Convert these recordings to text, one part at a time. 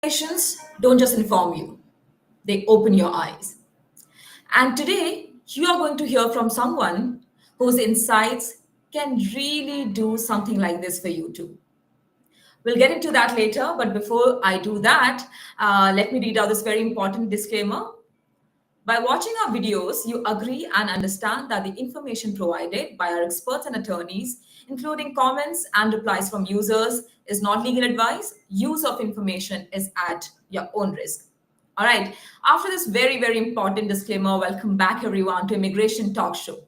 Conversations don't just inform you, they open your eyes. And today, you are going to hear from someone whose insights can really do something like this for you too. We'll get into that later, but before I do that, let me read out this very important disclaimer. By watching our videos, you agree and understand that the information provided by our experts and attorneys, including comments and replies from users, is not legal advice. Use of information is at your own risk. All right. After this very, very important disclaimer, welcome back everyone to Immigration Talk Show,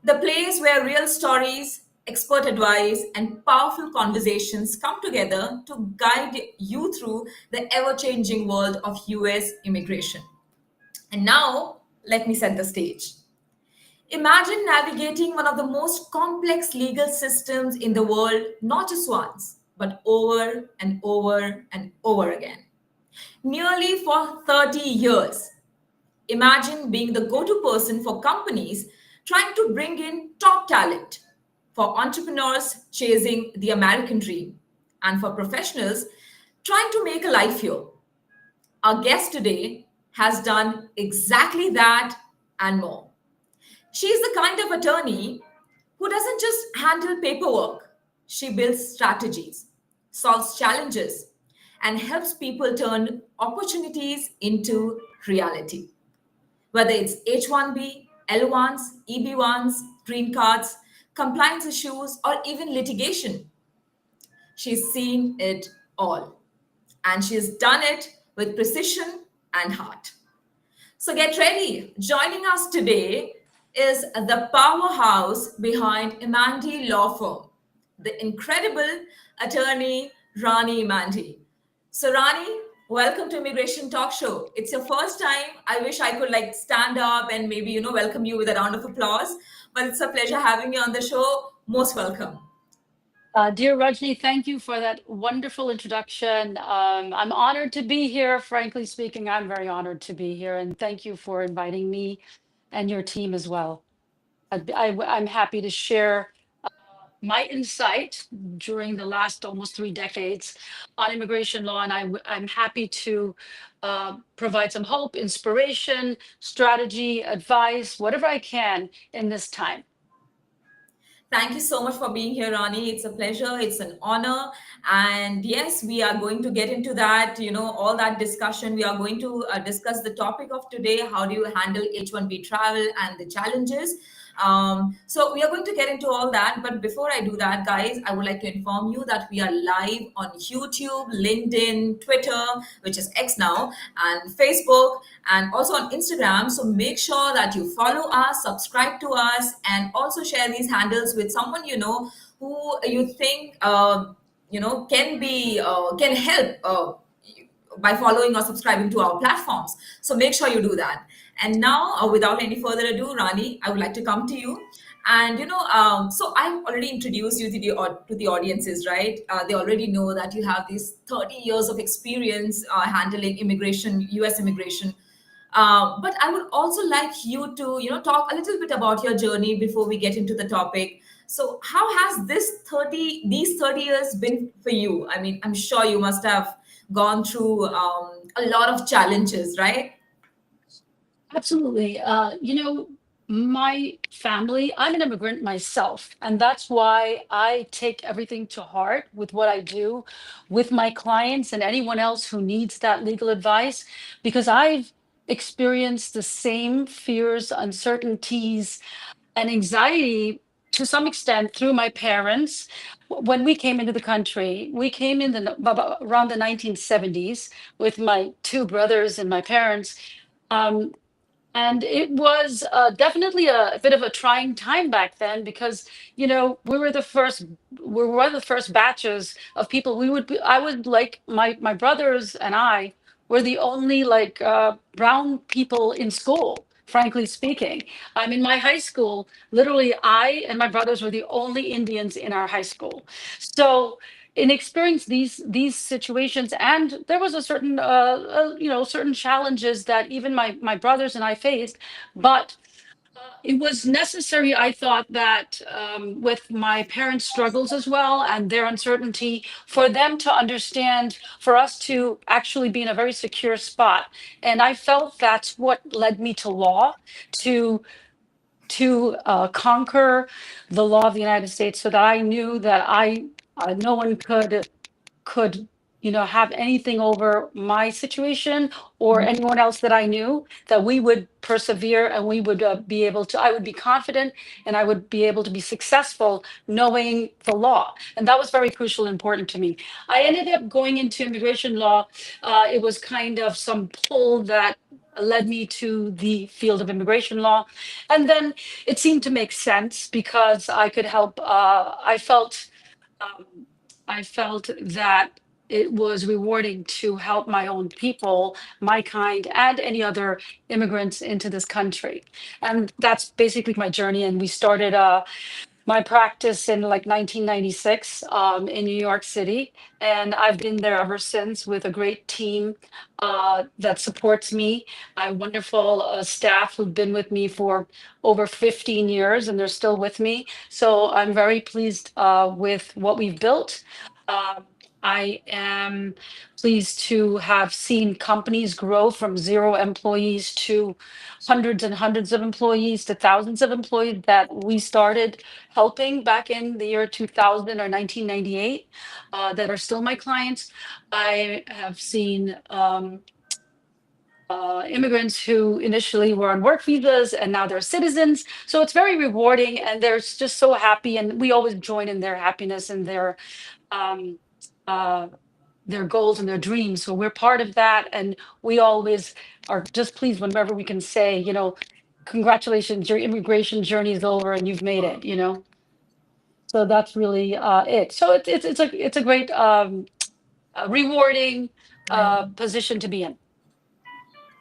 the place where real stories, expert advice, and powerful conversations come together to guide you through the ever changing world of US immigration. And now, let me set the stage. Imagine navigating one of the most complex legal systems in the world, not just once, but over and over and over again. Nearly for 30 years. Imagine being the go to person for companies trying to bring in top talent, for entrepreneurs chasing the American dream, and for professionals trying to make a life here. Our guest today has done exactly that and more. She's the kind of attorney who doesn't just handle paperwork, she builds strategies, solves challenges, and helps people turn opportunities into reality. Whether it's H-1B, L-1s, EB-1s, green cards, compliance issues, or even litigation, she's seen it all. And she's done it with precision and heart. So get ready. Joining us today is the powerhouse behind Emandi Law Firm, the incredible attorney Rani Emandi. So Rani, welcome to Immigration Talk Show. It's your first time. I wish I could like stand up and maybe welcome you with a round of applause. But it's a pleasure having you on the show. Most welcome. Dear Rajni, thank you for that wonderful introduction. I'm honored to be here. Frankly speaking, I'm very honored to be here. And thank you for inviting me and your team as well. I'm happy to share my insight during the last almost 3 decades on immigration law. And I'm happy to provide some hope, inspiration, strategy, advice, whatever I can in this time. Thank you so much for being here, Rani. It's a pleasure. It's an honor. And yes, we are going to get into that, all that discussion. We are going to discuss the topic of today. How do you handle H-1B travel and the challenges? So we are going to get into all that. But before I do that, guys, I would like to inform you that we are live on YouTube, LinkedIn, Twitter, which is X now, and Facebook, and also on Instagram. So make sure that you follow us, subscribe to us, and also share these handles with someone who you think can help by following or subscribing to our platforms. So make sure you do that. And now, without any further ado, Rani, I would like to come to you. And so I've already introduced you to the audiences, right? They already know that you have these 30 years of experience handling immigration, U.S. immigration. But I would also like you to, talk a little bit about your journey before we get into the topic. So, how has these 30 years been for you? I mean, I'm sure you must have gone through a lot of challenges, right? Absolutely. My family, I'm an immigrant myself, and that's why I take everything to heart with what I do with my clients and anyone else who needs that legal advice, because I've experienced the same fears, uncertainties, and anxiety to some extent through my parents. When we came into the country, we came in around the 1970s with my two brothers and my parents. Um, and it was definitely a bit of a trying time back then because, we were one of the first batches of people. I would like my brothers and I were the only like brown people in school, frankly speaking. I'm in my high school, literally I and my brothers were the only Indians in our high school. So in experience these situations, and there was a certain certain challenges that even my brothers and I faced, but It was necessary, I thought, that with my parents' struggles as well and their uncertainty, for them to understand, for us to actually be in a very secure spot. And I felt that's what led me to law, to conquer the law of the United States, so that I knew that no one could have anything over my situation or anyone else that I knew, that we would persevere and we would be able to, I would be confident and I would be able to be successful knowing the law. And that was very crucial and important to me. I ended up going into immigration law. It was kind of some pull that led me to the field of immigration law. And then it seemed to make sense because I could help. Um, I felt that it was rewarding to help my own people, my kind, and any other immigrants into this country. And that's basically my journey. And we started my practice in like 1996 in New York City. And I've been there ever since with a great team that supports me. I have wonderful staff who've been with me for over 15 years and they're still with me. So I'm very pleased with what we've built. Um, I am pleased to have seen companies grow from 0 employees to hundreds and hundreds of employees to thousands of employees that we started helping back in the year 2000 or 1998 that are still my clients. I have seen immigrants who initially were on work visas and now they're citizens. So it's very rewarding and they're just so happy. And we always join in their happiness and um, uh, their goals and their dreams. So we're part of that. And we always are just pleased whenever we can say, congratulations, your immigration journey is over and you've made it. So that's really it. So it's a great rewarding Right. position to be in.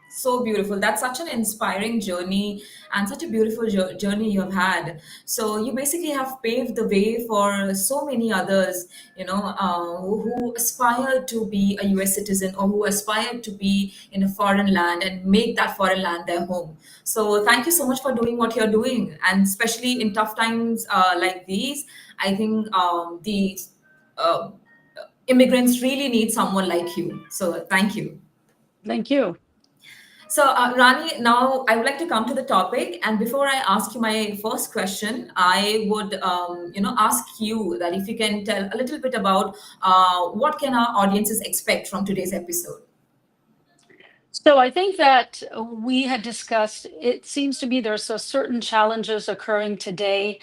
So beautiful. That's such an inspiring journey and such a beautiful journey you have had. So you basically have paved the way for so many others, who aspire to be a US citizen or who aspire to be in a foreign land and make that foreign land their home. So thank you so much for doing what you're doing. And especially in tough times like these, I think the uh, immigrants really need someone like you. So thank you. Thank you. So, Rani, now I would like to come to the topic. And before I ask you my first question, I would, ask you that if you can tell a little bit about what can our audiences expect from today's episode. So I think that we had discussed, it seems to be there's a certain challenges occurring today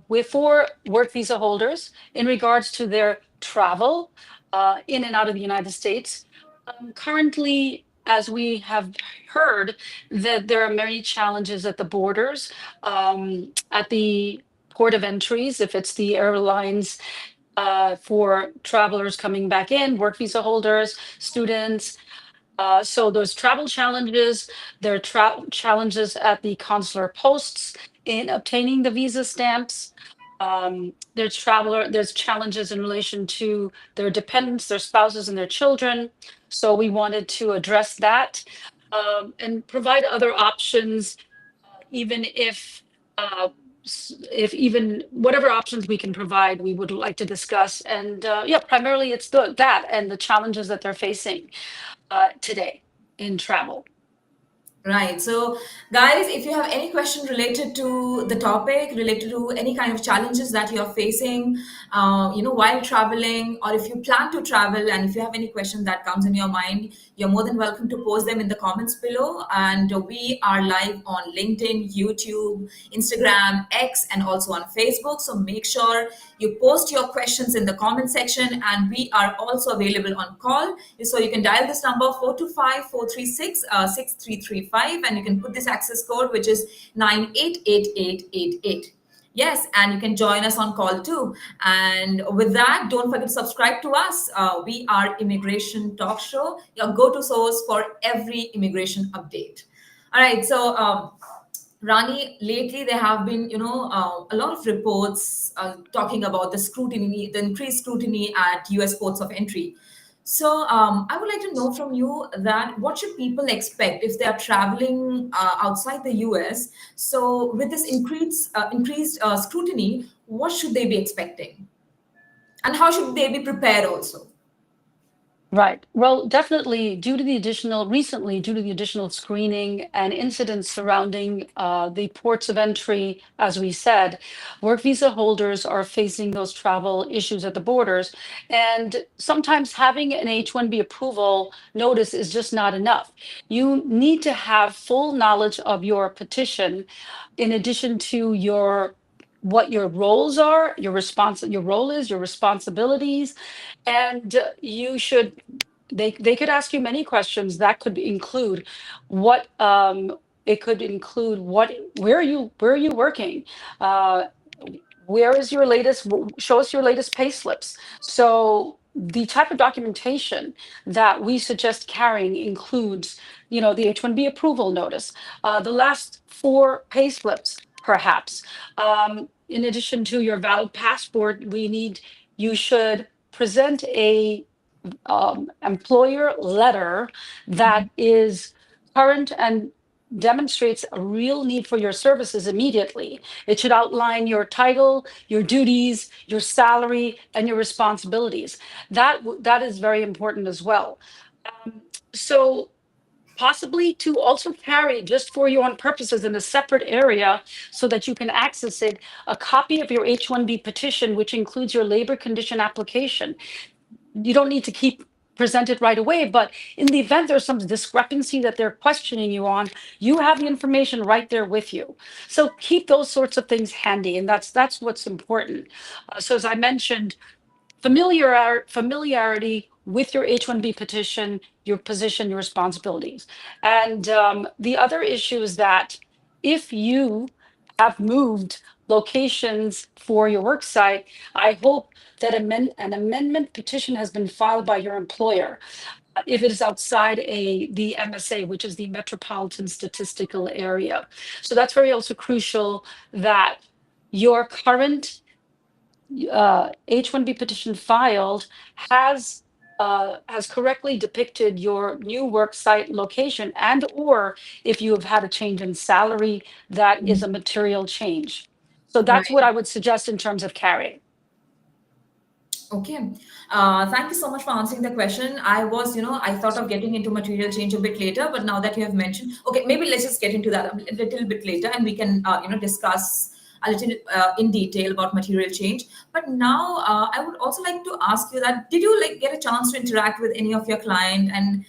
with for work visa holders in regards to their travel in and out of the United States. Currently, as we have heard, that there are many challenges at the borders, at the port of entries, if it's the airlines, for travelers coming back in, work visa holders, students, so those travel challenges, there are challenges at the consular posts in obtaining the visa stamps. There's challenges in relation to their dependents, their spouses, and their children. So we wanted to address that and provide other options, even if even whatever options we can provide, we would like to discuss. And yeah, primarily it's that and the challenges that they're facing today in travel. Right. So, guys, if you have any question related to the topic, related to any kind of challenges that you're facing, while traveling, or if you plan to travel, and if you have any question that comes in your mind, you're more than welcome to post them in the comments below. And we are live on LinkedIn, YouTube, Instagram, X, and also on Facebook. So make sure you post your questions in the comment section, and we are also available on call. So you can dial this number 425-436-6335, and you can put this access code, which is 988888. Yes, and you can join us on call too. And with that, don't forget to subscribe to us. We are Immigration Talk Show, your go-to source for every immigration update. All right, so Rani, lately there have been, a lot of reports talking about the scrutiny, the increased scrutiny at U.S. ports of entry. So, I would like to know from you that what should people expect if they are traveling outside the US? So, with this increased scrutiny, what should they be expecting, and how should they be prepared also? Right. Well, definitely recently, due to the additional screening and incidents surrounding the ports of entry, as we said, work visa holders are facing those travel issues at the borders. And sometimes having an H-1B approval notice is just not enough. You need to have full knowledge of your petition in addition to what your roles are, your role is, your responsibilities, and you should they could ask you many questions that could include what it could include what where are you working, uh where is your latest show us your latest pay slips. So the type of documentation that we suggest carrying includes, the H-1B approval notice, the last four pay slips perhaps, in addition to your valid passport. You should present a employer letter that is current and demonstrates a real need for your services immediately. It should outline your title, your duties, your salary, and your responsibilities. That is very important as well. Um, so possibly to also carry, just for your own purposes, in a separate area so that you can access it, a copy of your H-1B petition, which includes your labor condition application. You don't need to keep present it right away, but in the event there's some discrepancy that they're questioning you on, you have the information right there with you. So keep those sorts of things handy, and that's what's important. So as I mentioned, familiarity with your H-1B petition, your position, your responsibilities. And the other issue is that if you have moved locations for your work site, I hope that an amendment petition has been filed by your employer. If it is outside the MSA, which is the Metropolitan Statistical Area. So that's very also crucial that your current H-1B petition filed has has correctly depicted your new work site location, and or if you have had a change in salary, that is a material change. So that's what Right. I would suggest in terms of carrying. Okay. Thank you so much for answering the question. I thought of getting into material change a bit later, but now that you have mentioned, okay, maybe let's just get into that a little bit later, and we can, discuss a little in detail about material change. But now, I would also like to ask you that did you like get a chance to interact with any of your client, and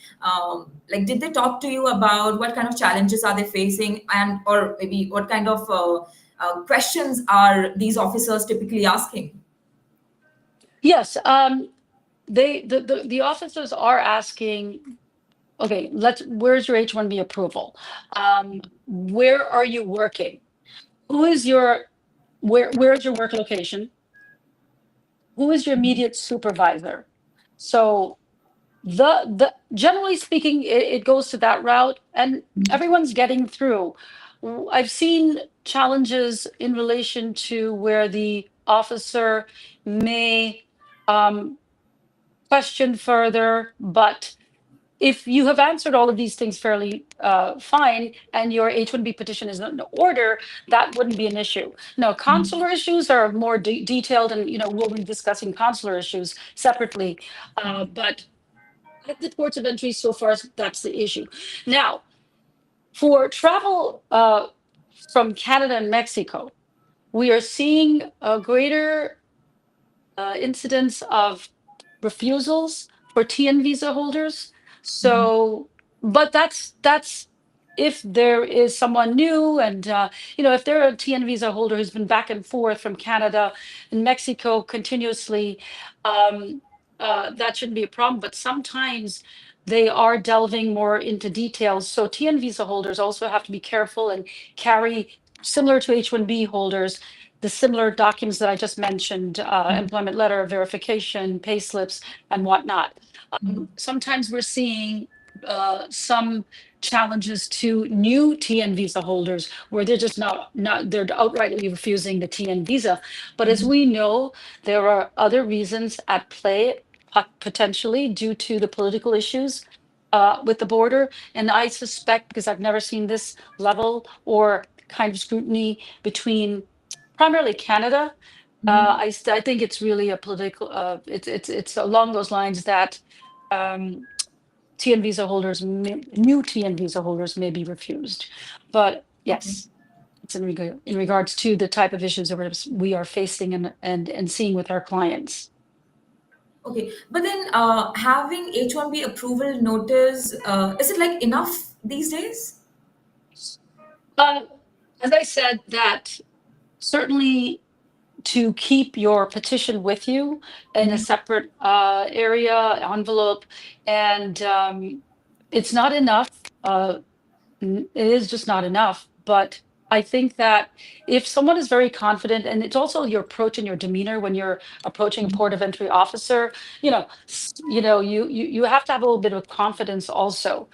like did they talk to you about what kind of challenges are they facing, and or maybe what kind of questions are these officers typically asking? Yes, the officers are asking, okay, where's your H-1B approval? Where are you working? Who is your, where's your work location? Who is your immediate supervisor? So the generally speaking, it goes to that route, and everyone's getting through. I've seen challenges in relation to where the officer may um, question further, but if you have answered all of these things fairly fine, and your H-1B petition is in order, that wouldn't be an issue. No, consular issues are more detailed, and we'll be discussing consular issues separately. But at the ports of entry, so far, that's the issue. Now, for travel from Canada and Mexico, we are seeing a greater incidence of refusals for TN visa holders. So, but that's if there is someone new, and if they're a TN visa holder who's been back and forth from Canada and Mexico continuously, that shouldn't be a problem. But sometimes they are delving more into details. So TN visa holders also have to be careful and carry, similar to H-1B holders, the similar documents that I just mentioned, employment letter, verification, pay slips, and whatnot. Sometimes we're seeing some challenges to new TN visa holders where they're just not they're outrightly refusing the TN visa. But as we know, there are other reasons at play, potentially due to the political issues with the border. And I suspect, because I've never seen this level or kind of scrutiny between primarily Canada, I think it's really a political. It's along those lines that TN visa holders, new TN visa holders may be refused. But Okay. yes, it's in regards to the type of issues that we are facing and seeing with our clients. Okay, but then having H-1B approval notice, is it like enough these days? Uh, as I said, that certainly to keep your petition with you in a separate area, envelope, and it's not enough. It is just not enough. But I think that if someone is very confident, and it's also your approach and your demeanor when you're approaching a port of entry officer, you have to have a little bit of confidence also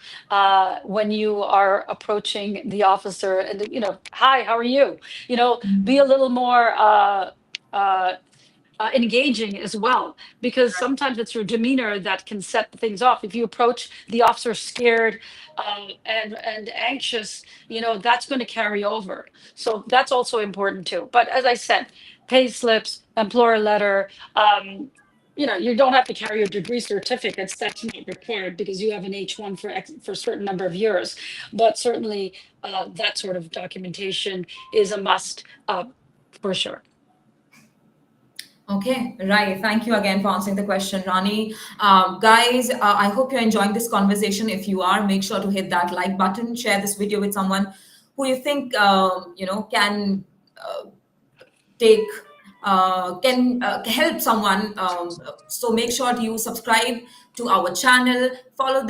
when you are approaching the officer, and hi, how are you? Be a little more uh, engaging as well, because sometimes it's your demeanor that can set things off. If you approach the officer scared and anxious, that's going to carry over. So that's also important too. But as I said, pay slips, employer letter. You don't have to carry your degree certificates. That's not required because you have an H1 for a certain number of years. But certainly, that sort of documentation is a must for sure. Okay, right. Thank you again for answering the question, Rani. Guys, I hope you're enjoying this conversation. If you are, make sure to hit that like button, share this video with someone who you think can take can help someone. So make sure to you subscribe to our channel, follow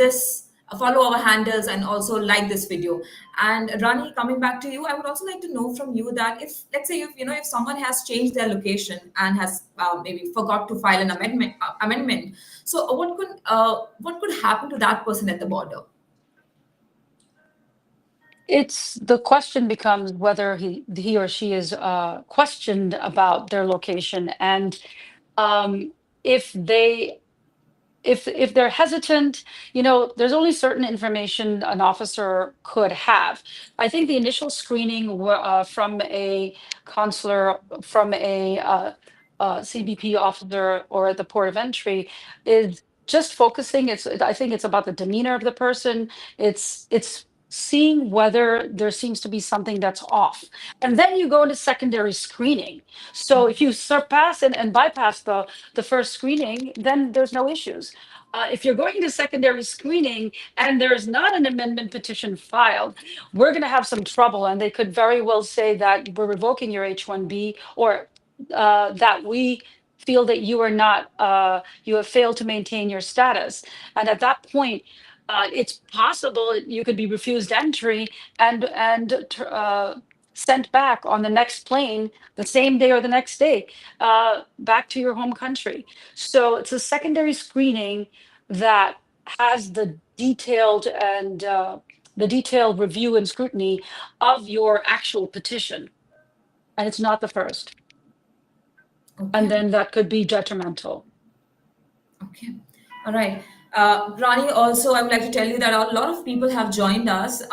our handles, and also like this video. And Rani, coming back to you, I would also like to know from you that if, let's say, if someone has changed their location and has maybe forgot to file an amendment, so what could happen to that person at the border? It's the question becomes whether he or she is questioned about their location, and um, if they if they're hesitant, there's only certain information an officer could have. I think the initial screening from a consular, from a CBP officer or at the port of entry is just focusing. I think it's about the demeanor of the person. It's seeing whether there seems to be something that's off. And then you go into secondary screening. So if you surpass and bypass the first screening, then there's no issues. If you're going to secondary screening and there's not an amendment petition filed, we're going to have some trouble. And they could very well say that we're revoking your H-1B, or that we feel that you have failed to maintain your status. And at that point, it's possible that you could be refused entry and sent back on the next plane the same day or the next day back to your home country. So it's a secondary screening that has the detailed review and scrutiny of your actual petition, and it's not the first. And Okay. then that could be detrimental. Okay. All right. Rani, also, I would like to tell you that a lot of people have joined us,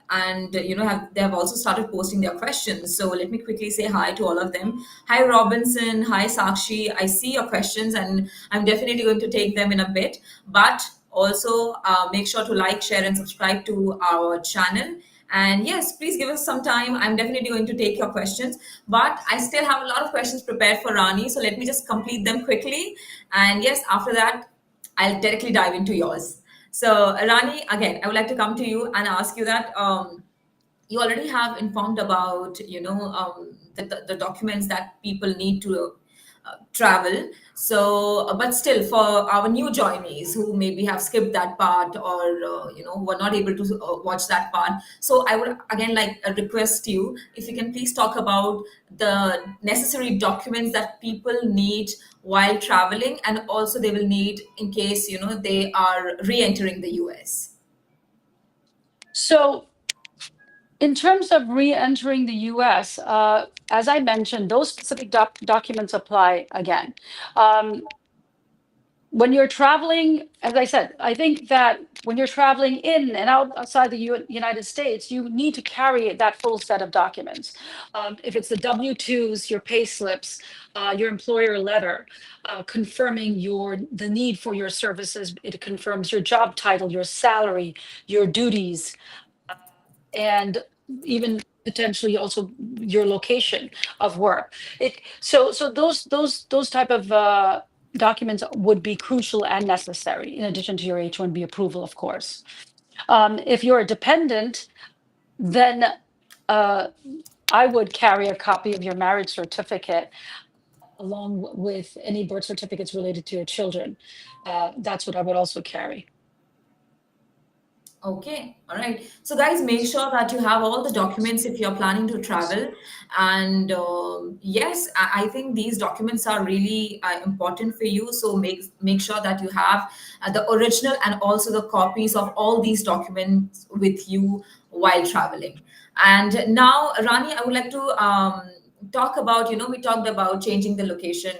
and they have also started posting their questions. So let me quickly say hi to all of them. Hi, Robinson. Hi, Sakshi. I see your questions, and I'm definitely going to take them in a bit. But also, make sure to like, share, and subscribe to our channel. And yes, please give us some time. I'm definitely going to take your questions, but I still have a lot of questions prepared for Rani. So let me just complete them quickly. And yes, after that, I'll directly dive into yours. So, Rani, again, I would like to come to you and ask you that you already have informed about the documents that people need to travel. So but still, for our new joinees who maybe have skipped that part, or were not able to watch that part, so I would again like request you if you can please talk about the necessary documents that people need while traveling, and also they will need in case they are re-entering the US. So in terms of re-entering the US, as I mentioned, those specific documents apply again. Um, when you're traveling, as I said, I think that when you're traveling in and outside the United States, you need to carry that full set of documents. If it's the W-2s, your pay slips, your employer letter, confirming the need for your services, it confirms your job title, your salary, your duties, and even potentially also your location of work. So those type of documents would be crucial and necessary in addition to your H-1B approval, of course. If you're a dependent, then I would carry a copy of your marriage certificate along with any birth certificates related to your children. That's what I would also carry. Okay, all right. So, guys, make sure that you have all the documents if you're planning to travel. And yes, I think these documents are really important for you. So, make sure that you have the original and also the copies of all these documents with you while traveling. And now, Rani, I would like to talk about. We talked about changing the location.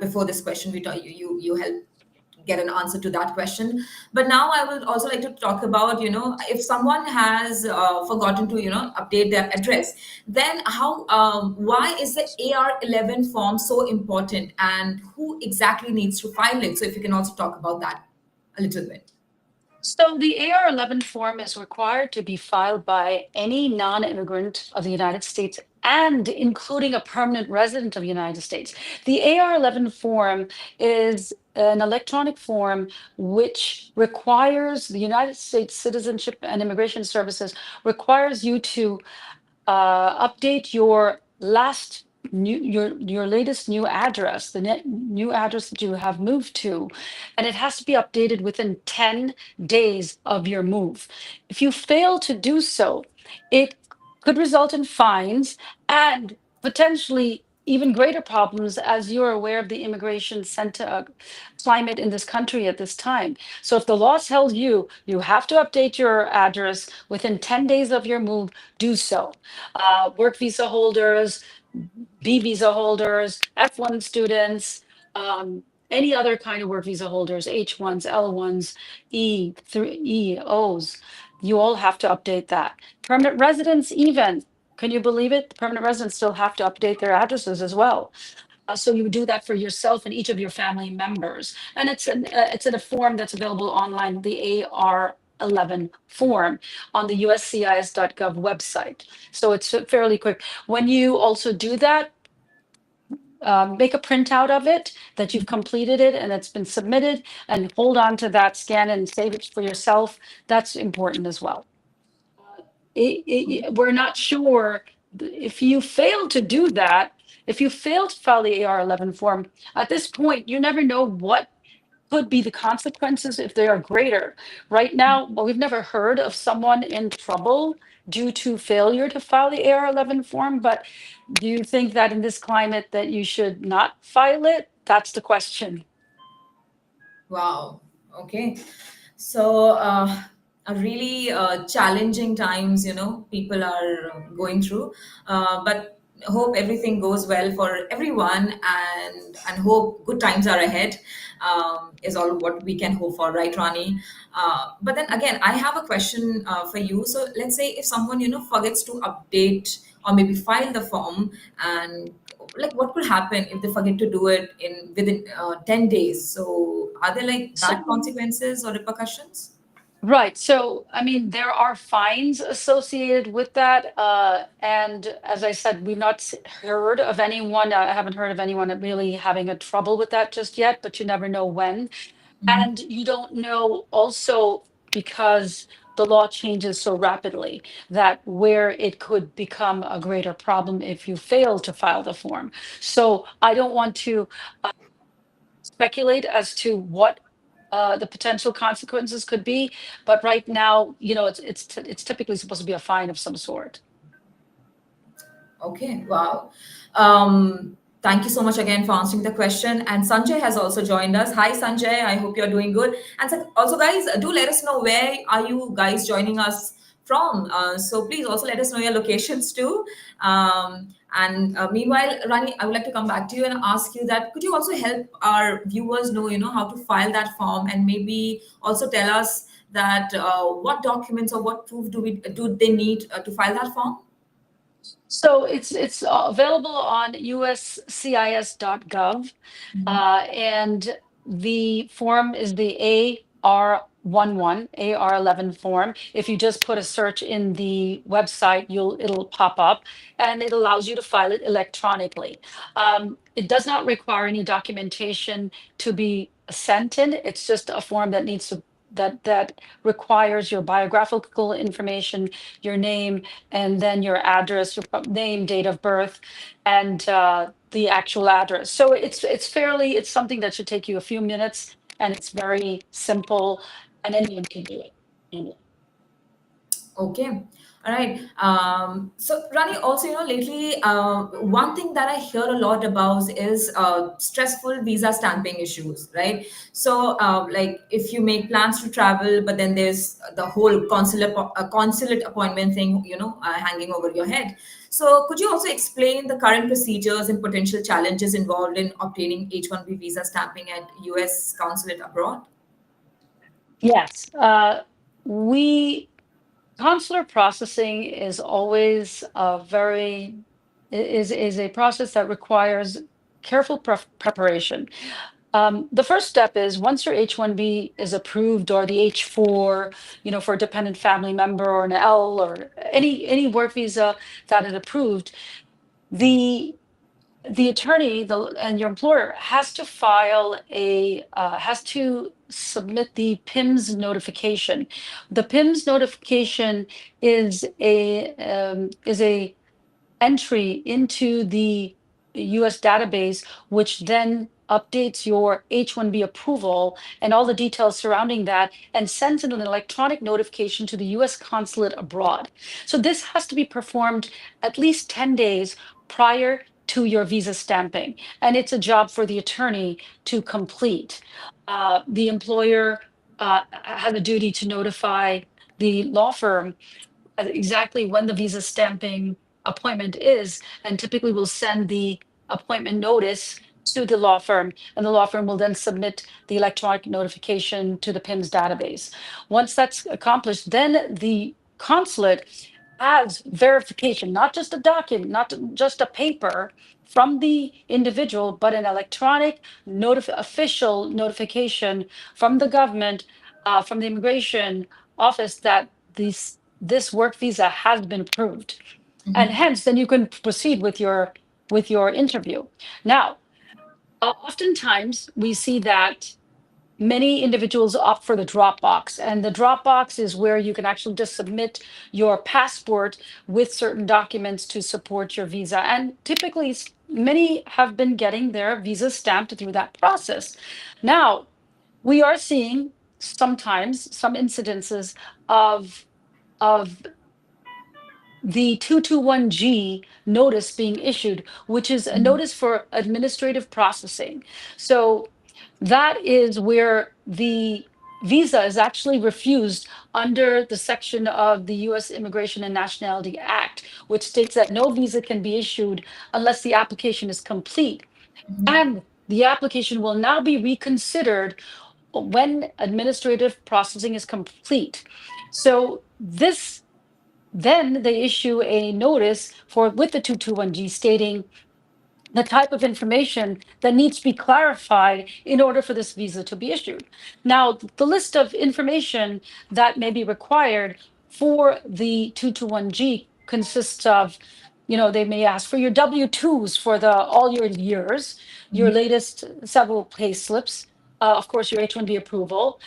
Before this question, you helped get an answer to that question. But now I would also like to talk about, if someone has forgotten to, update their address, then why is the AR11 form so important, and who exactly needs to file it? So if you can also talk about that a little bit. So the AR11 form is required to be filed by any non-immigrant of the United States and including a permanent resident of the United States. The AR11 form is an electronic form which requires the United States Citizenship and Immigration Services requires you to update your latest new address, the new address that you have moved to, and it has to be updated within 10 days of your move. If you fail to do so, it could result in fines and potentially even greater problems, as you're aware of the immigration center climate in this country at this time. So if the law tells you you have to update your address within 10 days of your move, do so. Work visa holders, B visa holders, F1 students, any other kind of work visa holders, H1s, L1s, EOs, you all have to update that. Permanent residents, even, can you believe it? Permanent residents still have to update their addresses as well. So you would do that for yourself and each of your family members. And it's in a form that's available online, the AR11 form on the uscis.gov website. So it's fairly quick. When you also do that, make a printout of it that you've completed it and it's been submitted, and hold on to that, scan and save it for yourself. That's important as well. We're not sure if you fail to do that, if you fail to file the AR11 form, at this point, you never know what could be the consequences if they are greater. Right now, well, we've never heard of someone in trouble due to failure to file the AR11 form, but do you think that in this climate that you should not file it? That's the question. Wow. Okay. So, a really challenging times, people are going through. But hope everything goes well for everyone, and hope good times are ahead. Is all what we can hope for, right, Rani? But then again, I have a question for you. So let's say if someone, forgets to update or maybe file the form, and like what could happen if they forget to do it within 10 days? So are there like So bad consequences or repercussions? right. So, I mean, there are fines associated with that. And as I said, we've not heard of anyone, I haven't heard of anyone really having a trouble with that just yet, but you never know when. Mhm. And you don't know also because the law changes so rapidly that where it could become a greater problem if you fail to file the form. So I don't want to speculate as to what the potential consequences could be, but right now, it's typically supposed to be a fine of some sort. Okay, wow. Thank you so much again for answering the question. And Sanjay has also joined us. Hi, Sanjay. I hope you're doing good. And also, guys, do let us know where are you guys joining us from. So please also let us know your locations too. And meanwhile, Rani, I would like to come back to you and ask you that could you also help our viewers know, how to file that form, and maybe also tell us that what documents or what proof do they need to file that form? So it's available on uscis.gov, and the form is the AR11 form. If you just put a search in the website, it'll pop up, and it allows you to file it electronically. It does not require any documentation to be sent in. It's just a form that needs to that requires your biographical information, your name, and then your address, your name, date of birth, and the actual address. So it's something that should take you a few minutes, and it's very simple, and anyone can do it. Okay. All right. So, Rani, also, lately, one thing that I hear a lot about is stressful visa stamping issues, right? So, like if you make plans to travel, but then there's the whole consulate appointment thing, hanging over your head. So, could you also explain the current procedures and potential challenges involved in obtaining H-1B visa stamping at US consulate abroad? Yes, we consular processing is always a very is a process that requires careful preparation. The first step is once your H-1B is approved, or the H-4, for a dependent family member, or an L, or any work visa that is approved, the the attorney and your employer has to submit the PIMS notification. The PIMS notification is a entry into the US database, which then updates your H-1B approval and all the details surrounding that, and sends in an electronic notification to the US consulate abroad. So this has to be performed at least 10 days prior to your visa stamping, and it's a job for the attorney to complete. The employer has a duty to notify the law firm exactly when the visa stamping appointment is, and typically will send the appointment notice to the law firm, and the law firm will then submit the electronic notification to the PIMS database. Once that's accomplished, then the consulate has verification, not just a document, not just a paper from the individual, but an electronic official notification from the government, from the immigration office, that this work visa has been approved, and hence then you can proceed with your interview. Now, oftentimes we see that many individuals opt for the Dropbox, and the Dropbox is where you can actually just submit your passport with certain documents to support your visa. And typically, many have been getting their visa stamped through that process. Now, we are seeing sometimes some incidences of the 221G notice being issued, which is a notice for administrative processing. So that is where the visa is actually refused under the section of the US Immigration and Nationality Act, which states that no visa can be issued unless the application is complete. And the application will now be reconsidered when administrative processing is complete. So this then they issue a notice with the 221G stating the type of information that needs to be clarified in order for this visa to be issued. Now, the list of information that may be required for the 221G consists of, they may ask for your W-2s for all your years, your latest several pay slips, of course, your H-1B approval.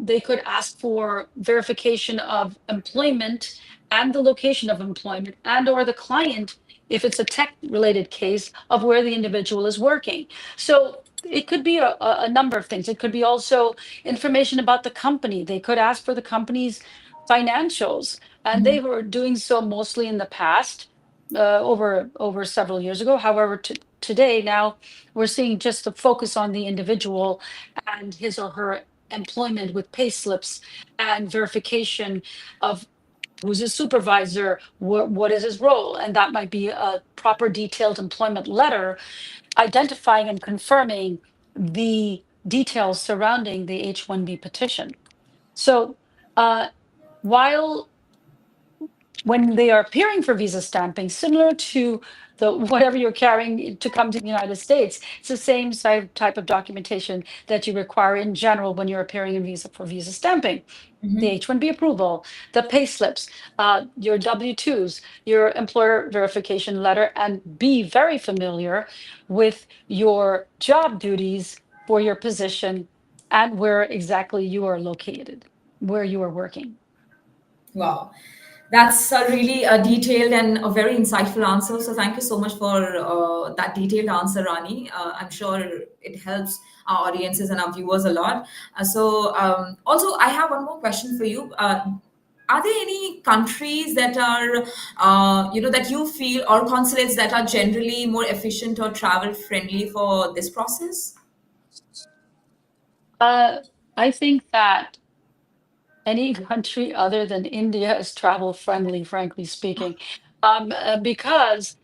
They could ask for verification of employment and the location of employment, and or the client, if it's a tech related case, of where the individual is working. So it could be a number of things. It could be also information about the company. They could ask for the company's financials, and they were doing so mostly in the past, over several years ago. However, today now we're seeing just the focus on the individual and his or her employment with pay slips and verification of who's his supervisor, what is his role, and that might be a proper detailed employment letter identifying and confirming the details surrounding the H-1B petition. So uh, while when they are appearing for visa stamping, similar to the whatever you're carrying to come to the United States, it's the same type of documentation that you require in general when you're appearing in visa for visa stamping. The H-1B approval, the pay slips, your W-2s, your employer verification letter, and be very familiar with your job duties for your position and where exactly you are located, where you are working. Wow. That's a really detailed and a very insightful answer. So thank you so much for that detailed answer, Rani. I'm sure it helps our audiences and our viewers a lot. Also, I have one more question for you. Are there any countries that are, that you feel, or consulates that are generally more efficient or travel friendly for this process? Uh, I think that any country other than India is travel friendly, frankly speaking, because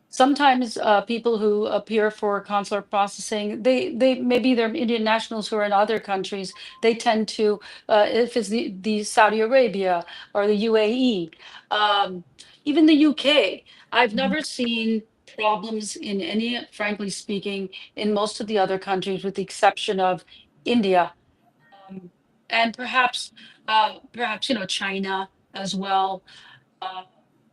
sometimes people who appear for consular processing, they maybe they're Indian nationals who are in other countries. They tend to, if it's the Saudi Arabia or the UAE, um, even the UK. I've never seen problems in any, frankly speaking, in most of the other countries, with the exception of India, um, and perhaps China as well. Uh,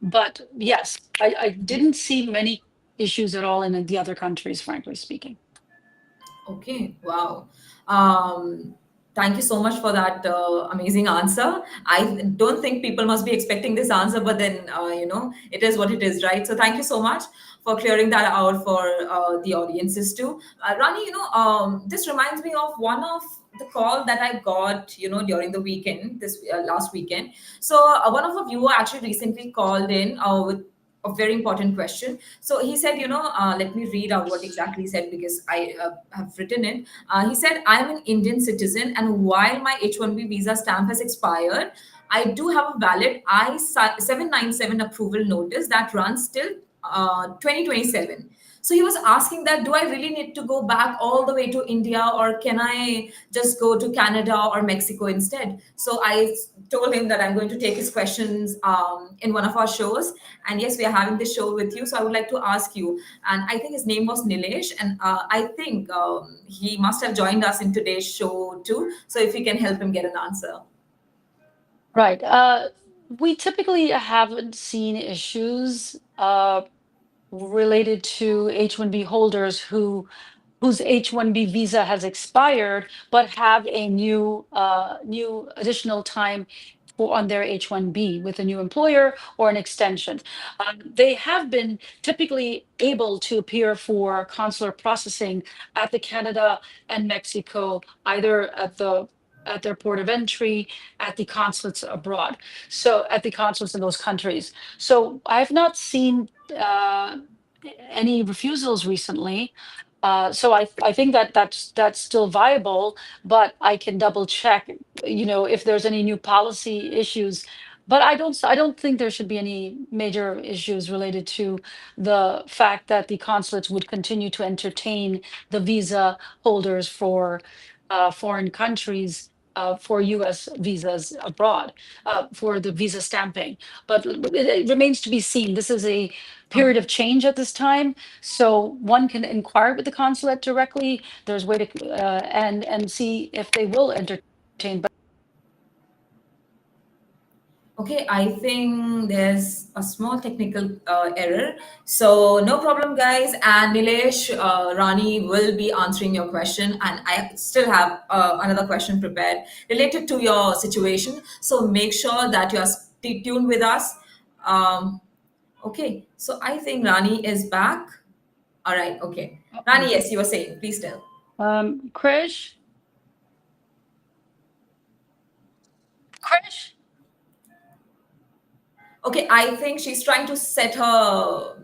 but yes, I didn't see many issues at all in the other countries, frankly speaking. Okay, wow. Thank you so much for that amazing answer. I don't think people must be expecting this answer, but then, it is what it is, right? So thank you so much for clearing that out for the audiences too. Rani, this reminds me of one of the call that I got, during the weekend, this last weekend. So one of a viewer actually recently called in with a very important question. So he said, let me read out what exactly he said because I have written it. He said, I'm an Indian citizen, and while my H-1B visa stamp has expired, I do have a valid I-797 approval notice that runs till 2027. So he was asking that, do I really need to go back all the way to India, or can I just go to Canada or Mexico instead? So I told him that I'm going to take his questions in one of our shows. And yes, we are having this show with you. So I would like to ask you, and I think his name was Nilesh, and I think he must have joined us in today's show too. So if you can help him get an answer. Right. We typically haven't seen issues related to H-1B holders whose H-1B visa has expired, but have a new additional time on their H-1B with a new employer or an extension. They have been typically able to appear for consular processing at the Canada and Mexico, either at their port of entry, at the consulates abroad. So at the consulates in those countries. So I've not seen any refusals recently. So I think that that's still viable, but I can double check, if there's any new policy issues. But I don't think there should be any major issues related to the fact that the consulates would continue to entertain the visa holders for foreign countries, for U.S. visas abroad, for the visa stamping. But it remains to be seen. This is a period of change at this time, so one can inquire with the consulate directly. There's way to and see if they will entertain. But Okay, I think there's a small technical error. So, no problem, guys. And Nilesh, Rani will be answering your question. And I still have another question prepared related to your situation. So, make sure that you are stay tuned with us. Um, okay, so I think Rani is back. All right, okay. Rani, uh-oh. yes, you were saying. Please tell. Krish, Krish. Okay, I think she's trying to set her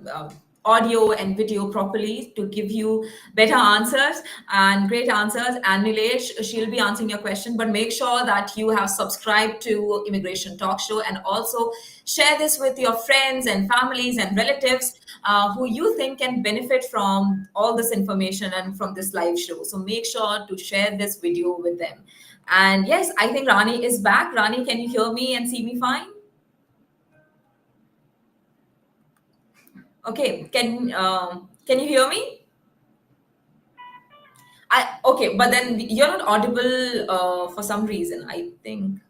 audio and video properly to give you better answers and great answers. And Nilesh, she'll be answering your question, but make sure that you have subscribed to Immigration Talk Show, and also share this with your friends and families and relatives who you think can benefit from all this information and from this live show. So make sure to share this video with them. And yes, I think Rani is back. Rani, can you hear me and see me fine? Okay, can you hear me? Okay, but then you're not audible for some reason. I think.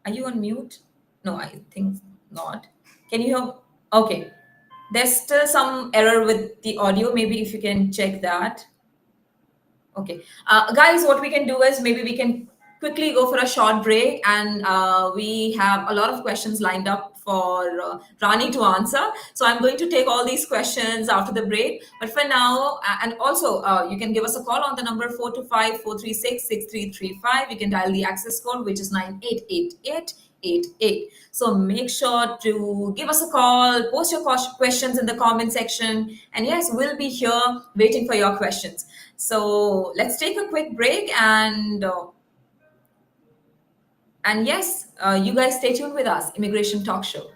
Are you on mute? No, I think not. Can you hear? Okay, there's still some error with the audio. Maybe if you can check that. Okay. Guys, what we can do is maybe we can quickly go for a short break, and we have a lot of questions lined up for Rani to answer. So I'm going to take all these questions after the break. But for now, and also you can give us a call on the number 425-436-6335. You can dial the access code, which is 988888. So make sure to give us a call, post your questions in the comment section, and yes, we'll be here waiting for your questions. So let's take a quick break, and yes, you guys stay tuned with us, Immigration Talk Show.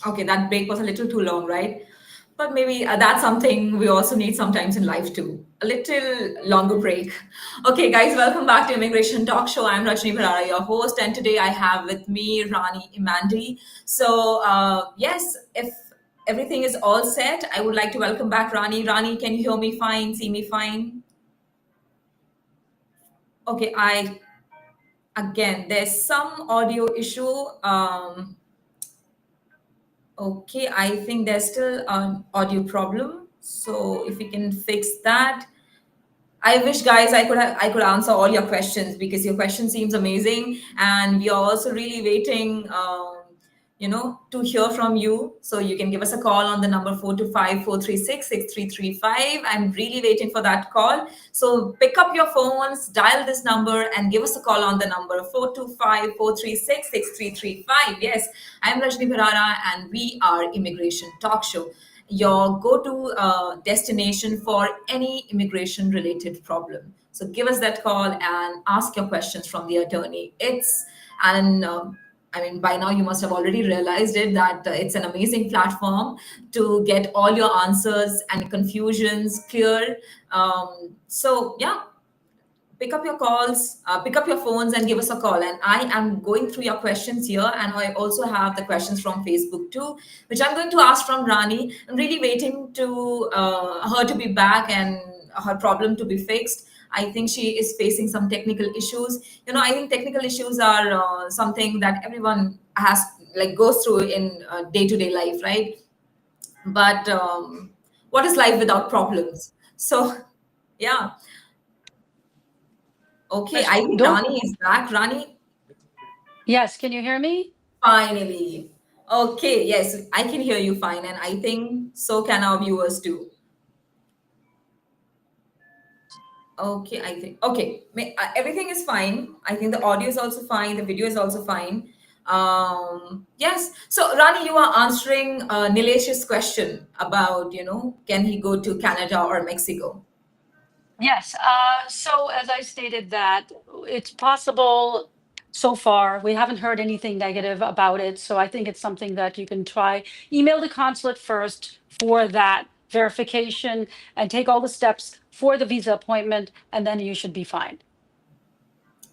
Okay, that break was a little too long, right? But maybe that's something we also need sometimes in life too. A little longer break. Okay, guys, welcome back to Immigration Talk Show. I'm Rajni Bharara, your host, and today I have with me Rani Emandi. So, yes, if everything is all set, I would like to welcome back Rani. Rani, can you hear me fine, see me fine? Okay, I again, there's some audio issue. Okay, I think there's still an audio problem. So if we can fix that, I wish, guys, I could answer all your questions because your question seems amazing, and we are also really waiting, to hear from you. So you can give us a call on the number 425-436-6335. I'm really waiting for that call. So pick up your phones, dial this number, and give us a call on the number 425-436-6335. Yes, I'm Rajni Bharara, and we are Immigration Talk Show, your go-to destination for any immigration related problem. So give us that call and ask your questions from the attorney. It's and I mean, by now you must have already realized it that it's an amazing platform to get all your answers and confusions clear. So yeah, pick up your calls, pick up your phones and give us a call. And I am going through your questions here. And I also have the questions from Facebook too, which I'm going to ask from Rani. I'm really waiting to her to be back and her problem to be fixed. I think she is facing some technical issues. I think technical issues are something that everyone has, like, goes through in day-to-day life, right? But what is life without problems? So yeah. Okay, Yes, I think don't. Rani is back. Rani, Yes, can you hear me? finally. Okay, yes, I can hear you fine, and I think so can our viewers too. Okay, I think okay, everything is fine. I think the audio is also fine. The video is also fine. Yes. So Rani, you are answering Nilesh's question about can he go to Canada or Mexico? Yes. So as I stated that it's possible so far, we haven't heard anything negative about it. So I think it's something that you can try. Email the consulate first for that verification and take all the steps for the visa appointment, and then you should be fine.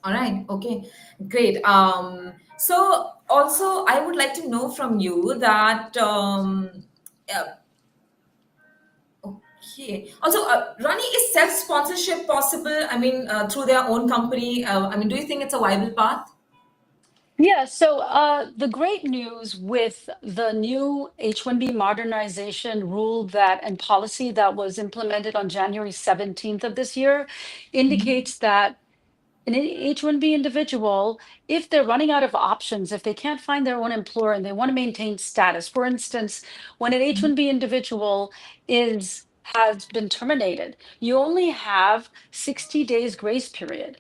All right. Okay. Great. So also, I would like to know from you that uh, okay. Also, Rani, is self-sponsorship possible? I mean, through their own company. I mean, do you think it's a viable path? Yeah, so the great news with the new H-1B modernization rule that and policy that was implemented on January 17th of this year indicates that an H-1B individual, if they're running out of options, if they can't find their own employer and they want to maintain status, for instance, when an H-1B individual has been terminated, you only have 60 days grace period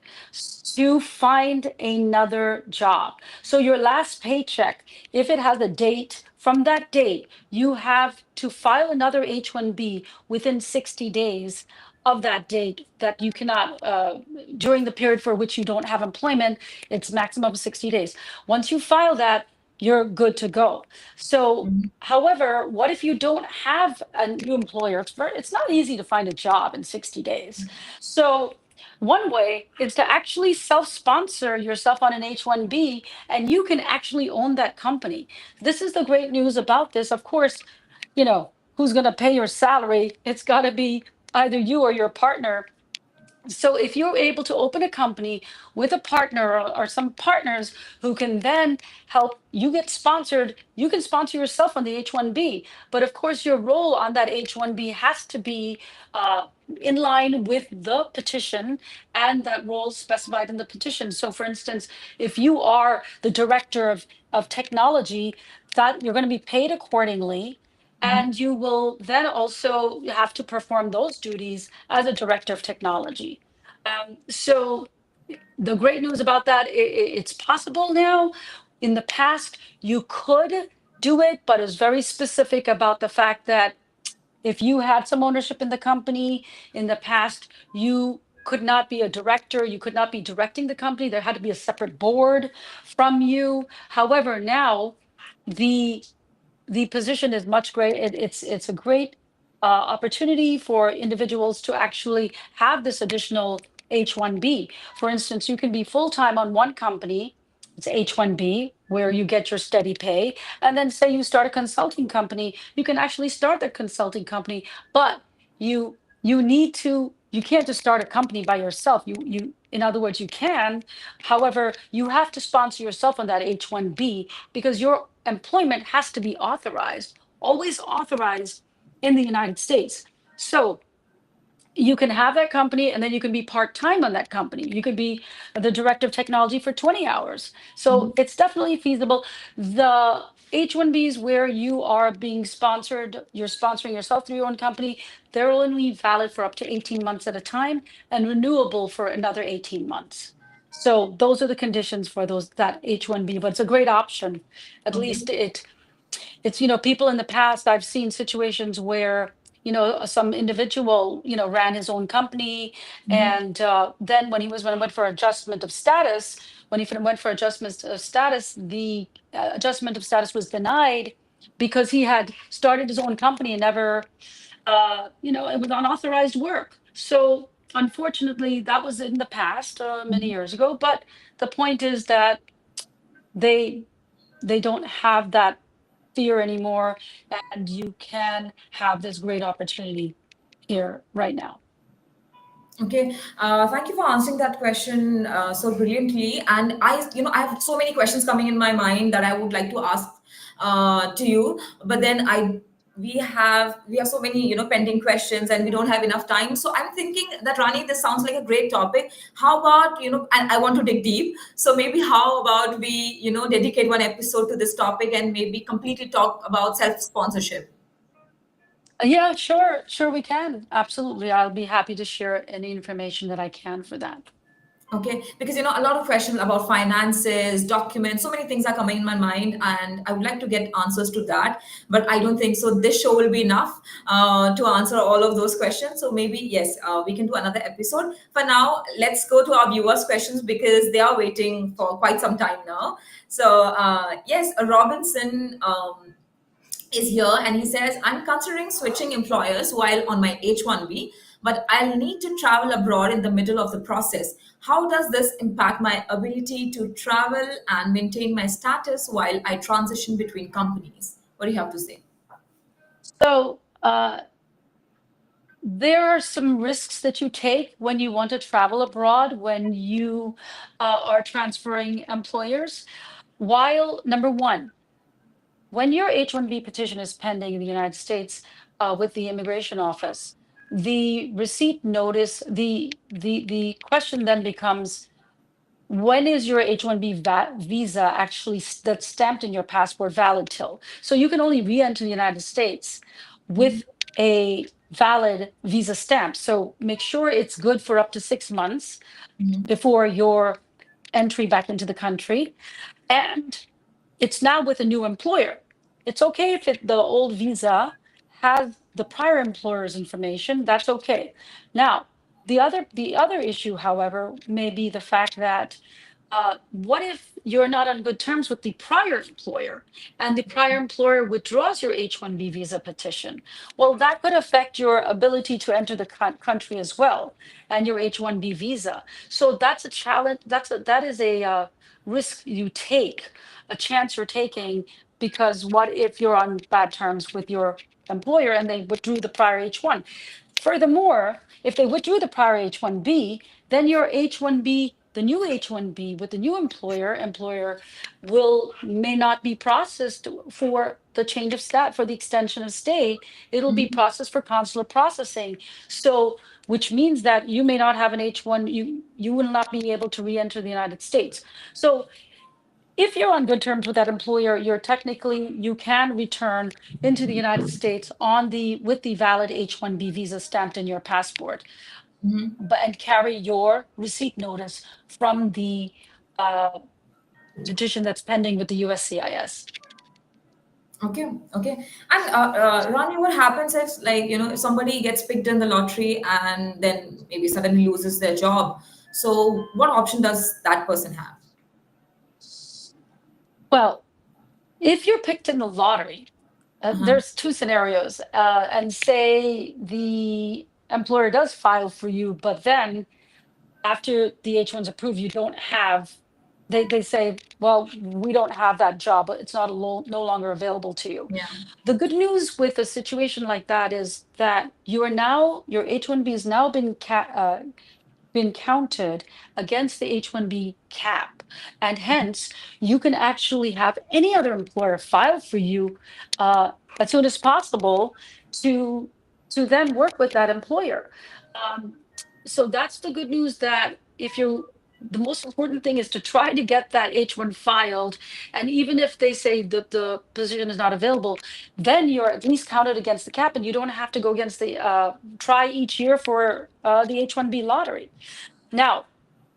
to find another job. So your last paycheck, if it has a date, from that date, you have to file another H-1B within 60 days of that date that you cannot during the period for which you don't have employment. It's maximum of 60 days. Once you file that, you're good to go. So however, what if you don't have a new employer? It's not easy to find a job in 60 days. So one way is to actually self-sponsor yourself on an H-1B, and you can actually own that company. This is the great news about this. Of course, who's going to pay your salary? It's got to be either you or your partner. So if you're able to open a company with a partner or some partners who can then help you get sponsored, you can sponsor yourself on the H-1B. But of course, your role on that H-1B has to be uh, in line with the petition and that role specified in the petition. So for instance, if you are the director of technology, that you're going to be paid accordingly. And you will then also have to perform those duties as a director of technology. So the great news about that, it's possible now. In the past, you could do it, but it's very specific about the fact that if you had some ownership in the company in the past, you could not be a director, you could not be directing the company. There had to be a separate board from you. However, now the the position is much great. It's a great opportunity for individuals to actually have this additional H-1B. For instance, you can be full-time on one company, it's H-1B, where you get your steady pay. And then say you start a consulting company, you can actually start that consulting company, but you need to, you can't just start a company by yourself. In other words, you can, however, you have to sponsor yourself on that H-1B because your employment has to be authorized, always authorized in the United States. So you can have that company and then you can be part-time on that company. You could be the director of technology for 20 hours. So it's definitely feasible. The H-1Bs where you are being sponsored, you're sponsoring yourself through your own company, they're only valid for up to 18 months at a time and renewable for another 18 months. So those are the conditions for that H-1B, but it's a great option. At Okay. least it's, people in the past, I've seen situations where, some individual, ran his own company. And then when went for adjustment of status, when he went for adjustment of status, the adjustment of status was denied because he had started his own company and never, it was unauthorized work. So unfortunately, that was in the past, many years ago. But the point is that they they don't have that fear anymore, and you can have this great opportunity here right now. Okay, thank you for answering that question so brilliantly. And I have so many questions coming in my mind that I would like to ask to you. But then we have so many pending questions, and we don't have enough time. So I'm thinking that Rani, this sounds like a great topic. How about and I want to dig deep. So maybe how about we dedicate one episode to this topic and maybe completely talk about self sponsorship. Yeah, sure, we can. Absolutely. I'll be happy to share any information that I can for that. Okay, because a lot of questions about finances, documents, so many things are coming in my mind, and I would like to get answers to that. But I don't think so. This show will be enough to answer all of those questions. So maybe yes, we can do another episode. For now, let's go to our viewers' questions because they are waiting for quite some time now. So yes, Robinson. Is here and he says, I'm considering switching employers while on my H-1B, but I'll need to travel abroad in the middle of the process. How does this impact my ability to travel and maintain my status while I transition between companies? What do you have to say? So, there are some risks that you take when you want to travel abroad, when you are transferring employers. While number one, when your H-1B petition is pending in the United States with the immigration office, the receipt notice, the question then becomes, when is your H-1B visa actually that's stamped in your passport valid till? So you can only re-enter the United States with a valid visa stamp. So make sure it's good for up to 6 months before your entry back into the country. And it's now with a new employer. It's okay if the old visa has the prior employer's information, that's okay. Now, the other issue, however, may be the fact that what if you're not on good terms with the prior employer and the prior employer withdraws your H-1B visa petition? Well, that could affect your ability to enter the country as well and your H-1B visa. So that's a challenge. That is a risk you take, a chance you're taking, because what if you're on bad terms with your employer and they withdrew the prior H-1? Furthermore, if they withdrew the prior H-1B, then your H-1B, the new H-1B with the new employer may not be processed for the change of stat, for the extension of stay. It'll be processed for consular processing. So, which means that you may not have an H-1, you will not be able to re-enter the United States. So if you're on good terms with that employer, you can return into the United States with the valid H-1B visa stamped in your passport, but and carry your receipt notice from the uh, petition that's pending with the USCIS. Okay, okay. And Rani, what happens if, like, if somebody gets picked in the lottery and then maybe suddenly loses their job? So, what option does that person have? Well, if you're picked in the lottery, There's two scenarios, and say the employer does file for you, but then after the H-1's approved, you don't have, they say, well, we don't have that job, but it's not no longer available to you. Yeah. The good news with a situation like that is that you are now, your H-1B has now been counted against the H-1B cap. And hence, you can actually have any other employer file for you as soon as possible to then work with that employer. Um, so that's the good news, that if you, the most important thing is to try to get that H-1 filed. And even if they say that the position is not available, then you're at least counted against the cap, and you don't have to go against the try each year for the H-1B lottery. Now,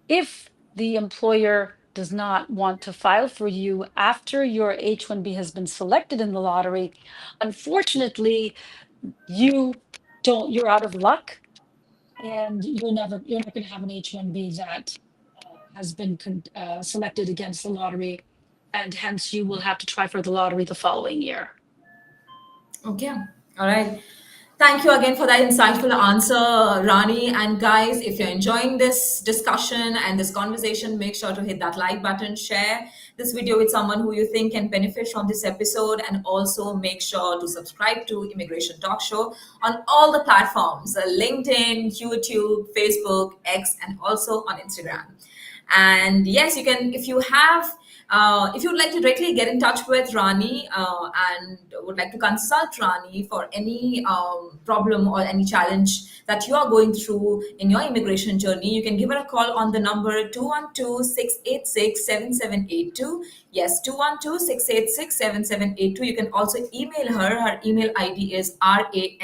if the employer does not want to file for you after your H-1B has been selected in the lottery, unfortunately, you you're out of luck, and you're not going to have an H-1B that has been selected against the lottery, and hence you will have to try for the lottery the following year. Okay. All right. Thank you again for that insightful answer, Rani. And guys, if you're enjoying this discussion and this conversation, make sure to hit that like button, share this video with someone who you think can benefit from this episode, and also make sure to subscribe to Immigration Talk Show on all the platforms, LinkedIn, YouTube, Facebook, X, and also on Instagram. And yes, you can, if you have, if you would like to directly get in touch with Rani and would like to consult Rani for any problem or any challenge that you are going through in your immigration journey, you can give her a call on the number 212-686-7782. Yes, 212-686-7782. You can also email her. Her email ID is rani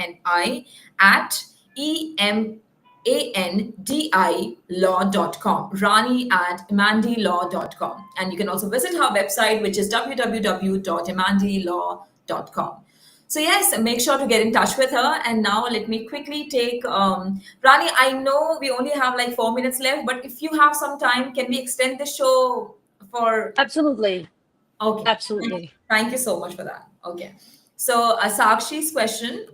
at emandi Rani at emandilaw.com. And you can also visit her website, which is www.emandilaw.com. So yes, make sure to get in touch with her. And now let me quickly take Rani. I know we only have like 4 minutes left, but if you have some time, can we extend the show for? Absolutely. Okay. Absolutely. Thank you so much for that. Okay. So Sakshi's question,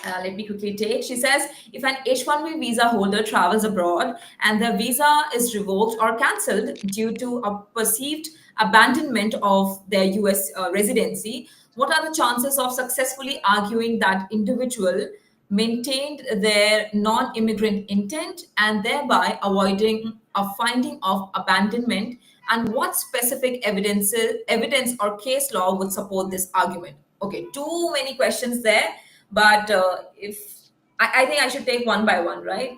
let me quickly take. She says, if an H-1B visa holder travels abroad and their visa is revoked or cancelled due to a perceived abandonment of their US residency, what are the chances of successfully arguing that individual maintained their non-immigrant intent and thereby avoiding a finding of abandonment? And what specific evidence or case law would support this argument? Okay, too many questions there, but if I think I should take one by one, right?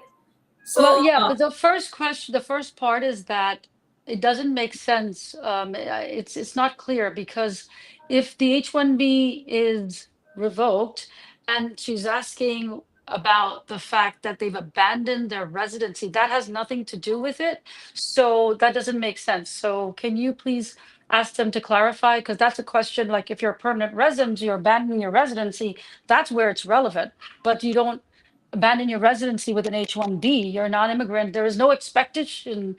Well, So, yeah, but the first question, the first part is that it doesn't make sense. It's not clear, because if the H-1B is revoked and she's asking about the fact that they've abandoned their residency, that has nothing to do with it. So that doesn't make sense. So can you please ask them to clarify? Because that's a question, like if you're a permanent resident, you're abandoning your residency, that's where it's relevant. But you don't abandon your residency with an H-1B, you're a non-immigrant, there is no expectation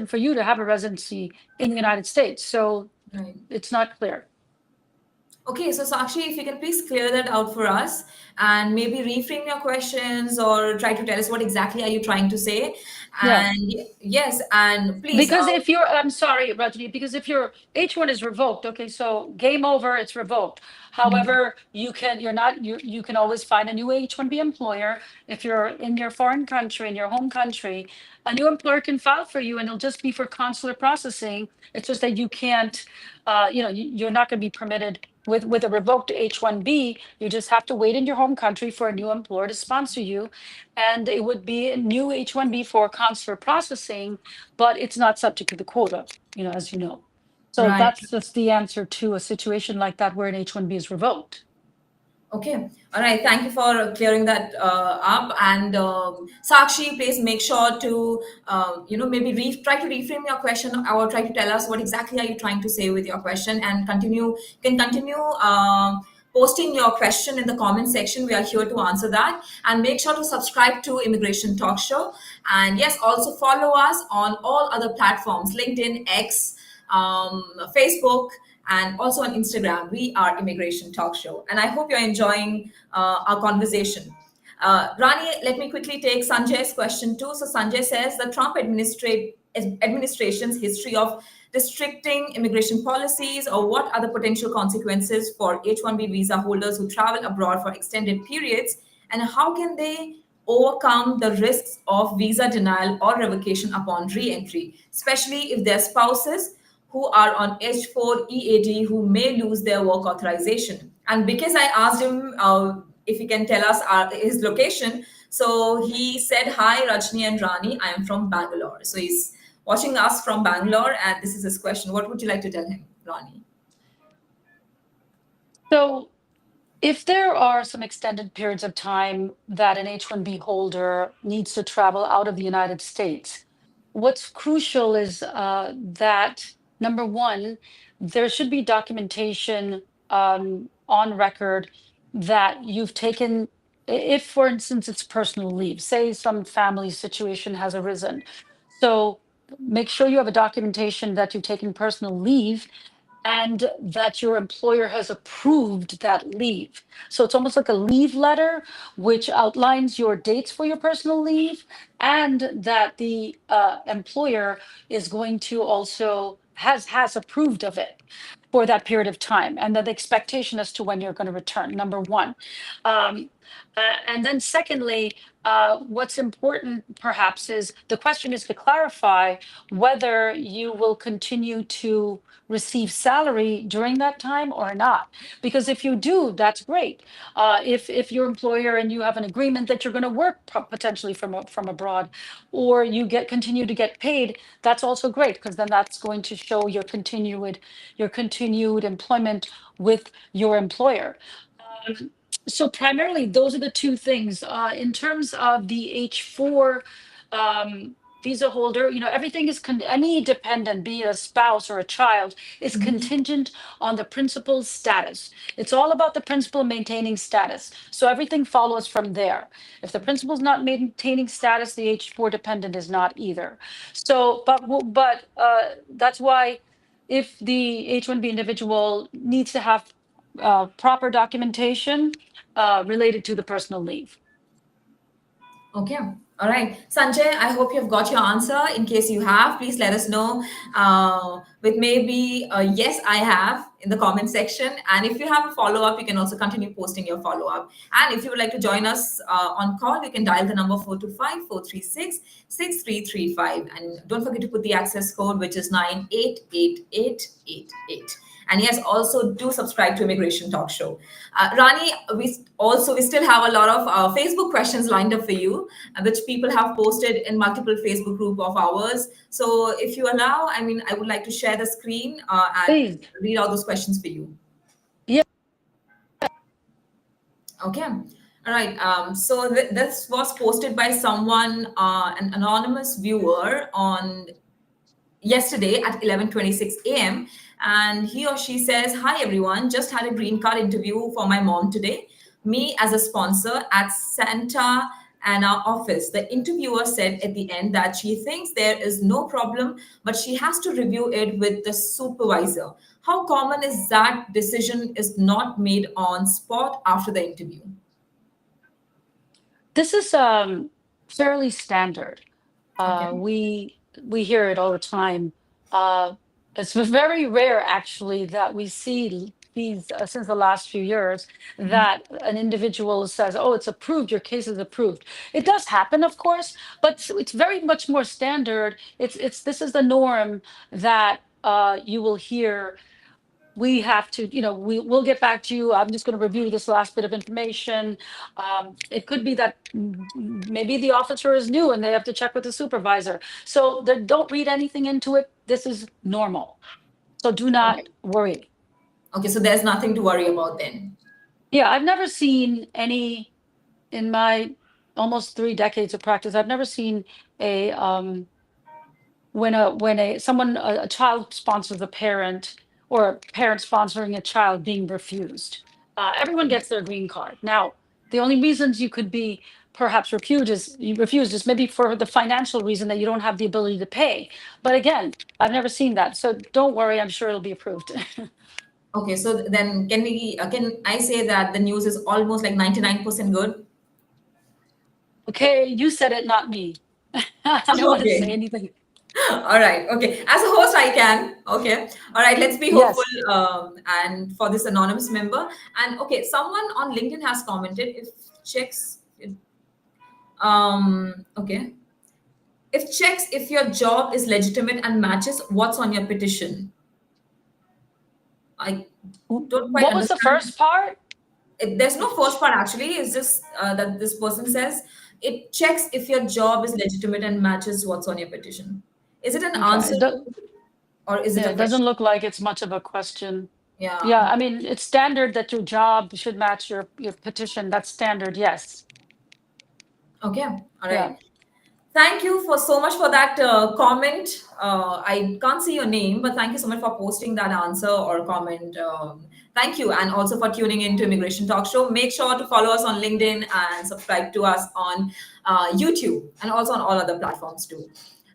for you to have a residency in the United States. So right. it's not clear. Okay, so Sakshi, if you can please clear that out for us and maybe reframe your questions or try to tell us what exactly are you trying to say. Yeah. And yes, and please, Because if you're, I'm sorry, Rajni, because if your H-1 is revoked, okay, so game over, it's revoked. However, you can always find a new H-1B employer. If you're in your foreign country, in your home country, a new employer can file for you, and it'll just be for consular processing. It's just that you can't, you're not going to be permitted with a revoked H-1B. You just have to wait in your home country for a new employer to sponsor you. And it would be a new H-1B for consular processing, but it's not subject to the quota, as you know. So right. that's just the answer to a situation like that where an H-1B is revoked. Okay. All right. Thank you for clearing that up. And Sakshi, please make sure to, maybe try to reframe your question or try to tell us what exactly are you trying to say with your question, and can continue posting your question in the comment section. We are here to answer that. And make sure to subscribe to Immigration Talk Show. And yes, also follow us on all other platforms, LinkedIn, X, Facebook, and also on Instagram. We are Immigration Talk Show. And I hope you're enjoying our conversation. Rani, let me quickly take Sanjay's question too. So Sanjay says the Trump administration's history of restricting immigration policies, or what are the potential consequences for H-1B visa holders who travel abroad for extended periods, and how can they overcome the risks of visa denial or revocation upon re-entry, especially if their spouses who are on H4 EAD who may lose their work authorization. And because I asked him if he can tell us his location, so he said, "Hi, Rajni and Rani, I am from Bangalore." So he's watching us from Bangalore, and this is his question. What would you like to tell him, Rani? So if there are some extended periods of time that an H-1B holder needs to travel out of the United States, what's crucial is that number one, there should be documentation on record that you've taken, if for instance it's personal leave, say some family situation has arisen. So make sure you have a documentation that you've taken personal leave and that your employer has approved that leave. So it's almost like a leave letter, which outlines your dates for your personal leave, and that the employer is going to also has approved of it for that period of time, and then the expectation as to when you're going to return. Number one, and then secondly, what's important perhaps is the question is to clarify whether you will continue to receive salary during that time or not. Because if you do, that's great. If your employer and you have an agreement that you're going to work potentially from abroad, or you continue to get paid, that's also great, because then that's going to show your continued employment with your employer. So primarily, those are the two things. In terms of the H4 visa holder, everything is any dependent, be it a spouse or a child, is contingent on the principal's status. It's all about the principal maintaining status. So everything follows from there. If the principal's not maintaining status, the H4 dependent is not either. So, but that's why if the H-1B individual needs to have proper documentation related to the personal leave. Okay. All right. Sanjay, I hope you've got your answer. In case you have, please let us know with maybe a yes, I have in the comment section. And if you have a follow up, you can also continue posting your follow up. And if you would like to join us on call, you can dial the number 425-436-6335. And don't forget to put the access code, which is 988888. And yes, also do subscribe to Immigration Talk Show. Rani, we still have a lot of Facebook questions lined up for you, which people have posted in multiple Facebook group of ours. So if you allow, I would like to share the screen and Please. read out those questions for you. Yeah. Okay. All right. So this was posted by someone, an anonymous viewer, on yesterday at 11:26 a.m. And he or she says, "Hi everyone, just had a green card interview for my mom today. Me as a sponsor at Santa Ana office. The interviewer said at the end that she thinks there is no problem, but she has to review it with the supervisor. How common is that decision is not made on spot after the interview?" This is fairly standard. Okay. We hear it all the time. It's very rare, actually, that we see these since the last few years that an individual says, "Oh, it's approved. Your case is approved." It does happen, of course, but it's very much more standard. It's this is the norm that you will hear. We have to, we'll get back to you. I'm just going to review this last bit of information. It could be that maybe the officer is new and they have to check with the supervisor. So don't read anything into it. This is normal. So do not worry. Okay, so there's nothing to worry about then. Yeah, I've never seen any in my almost 3 decades of practice. I've never seen a when a child sponsors a parent, or a parent sponsoring a child being refused. Everyone gets their green card. Now, The only reasons you could be perhaps refused is maybe for the financial reason that you don't have the ability to pay. But again, I've never seen that. So don't worry, I'm sure it'll be approved. Okay, so then can I say that the news is almost like 99% good? Okay, you said it, not me. I don't want to say Okay. anything. All right. Okay. As a host, I can. Okay. All right. Let's be hopeful. Yes. And for this anonymous member, and okay, someone on LinkedIn has commented if checks. Okay. If checks if your job is legitimate and matches what's on your petition. I don't quite What was the understand. first part? There's no If first part actually. It's just that this person says it checks if your job is legitimate and matches what's on your petition. Is it an okay, answer or is it yeah, a it doesn't question? look like it's much of a question. Yeah. Yeah, I mean, it's standard that your job should match your petition. That's standard, yes. Okay. All Yeah. right. Thank you for so much for that comment. I can't see your name, but thank you so much for posting that answer or comment. Thank you, and also for tuning in to Immigration Talk Show. Make sure to follow us on LinkedIn and subscribe to us on YouTube and also on all other platforms too.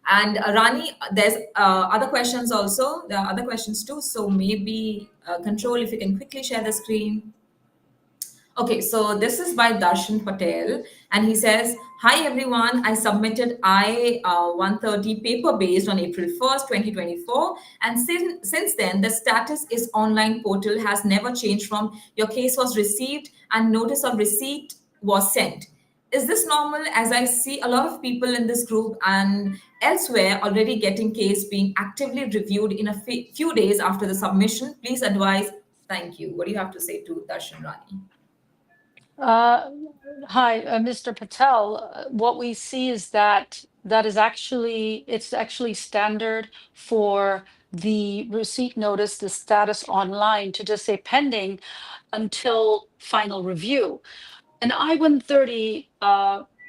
And Rani, there's other questions also. There are other questions too. So maybe Control, if you can quickly share the screen. Okay, so this is by Darshan Patel, and he says, "Hi everyone, I submitted I-130 paper based on April 1st, 2024, and since then the status is online portal has never changed from your case was received and notice of receipt was sent. Is this normal? As I see a lot of people in this group and elsewhere already getting case being actively reviewed in a few days after the submission. Please advise. Thank you. What do you have to say to Darshan Rani?" Uh, Hi, Mr. Patel. What we see is that it's actually standard for the receipt notice, the status online to just say pending until final review. An I-130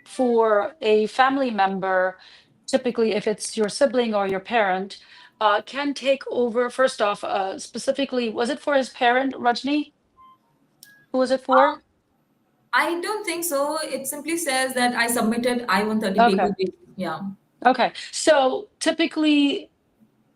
for a family member, typically if it's your sibling or your parent, can take over. First off, specifically, was it for his parent, Rajni? Who was it for? I don't think so. It simply says that I submitted I-130 paper Okay. based. Yeah. Okay. So typically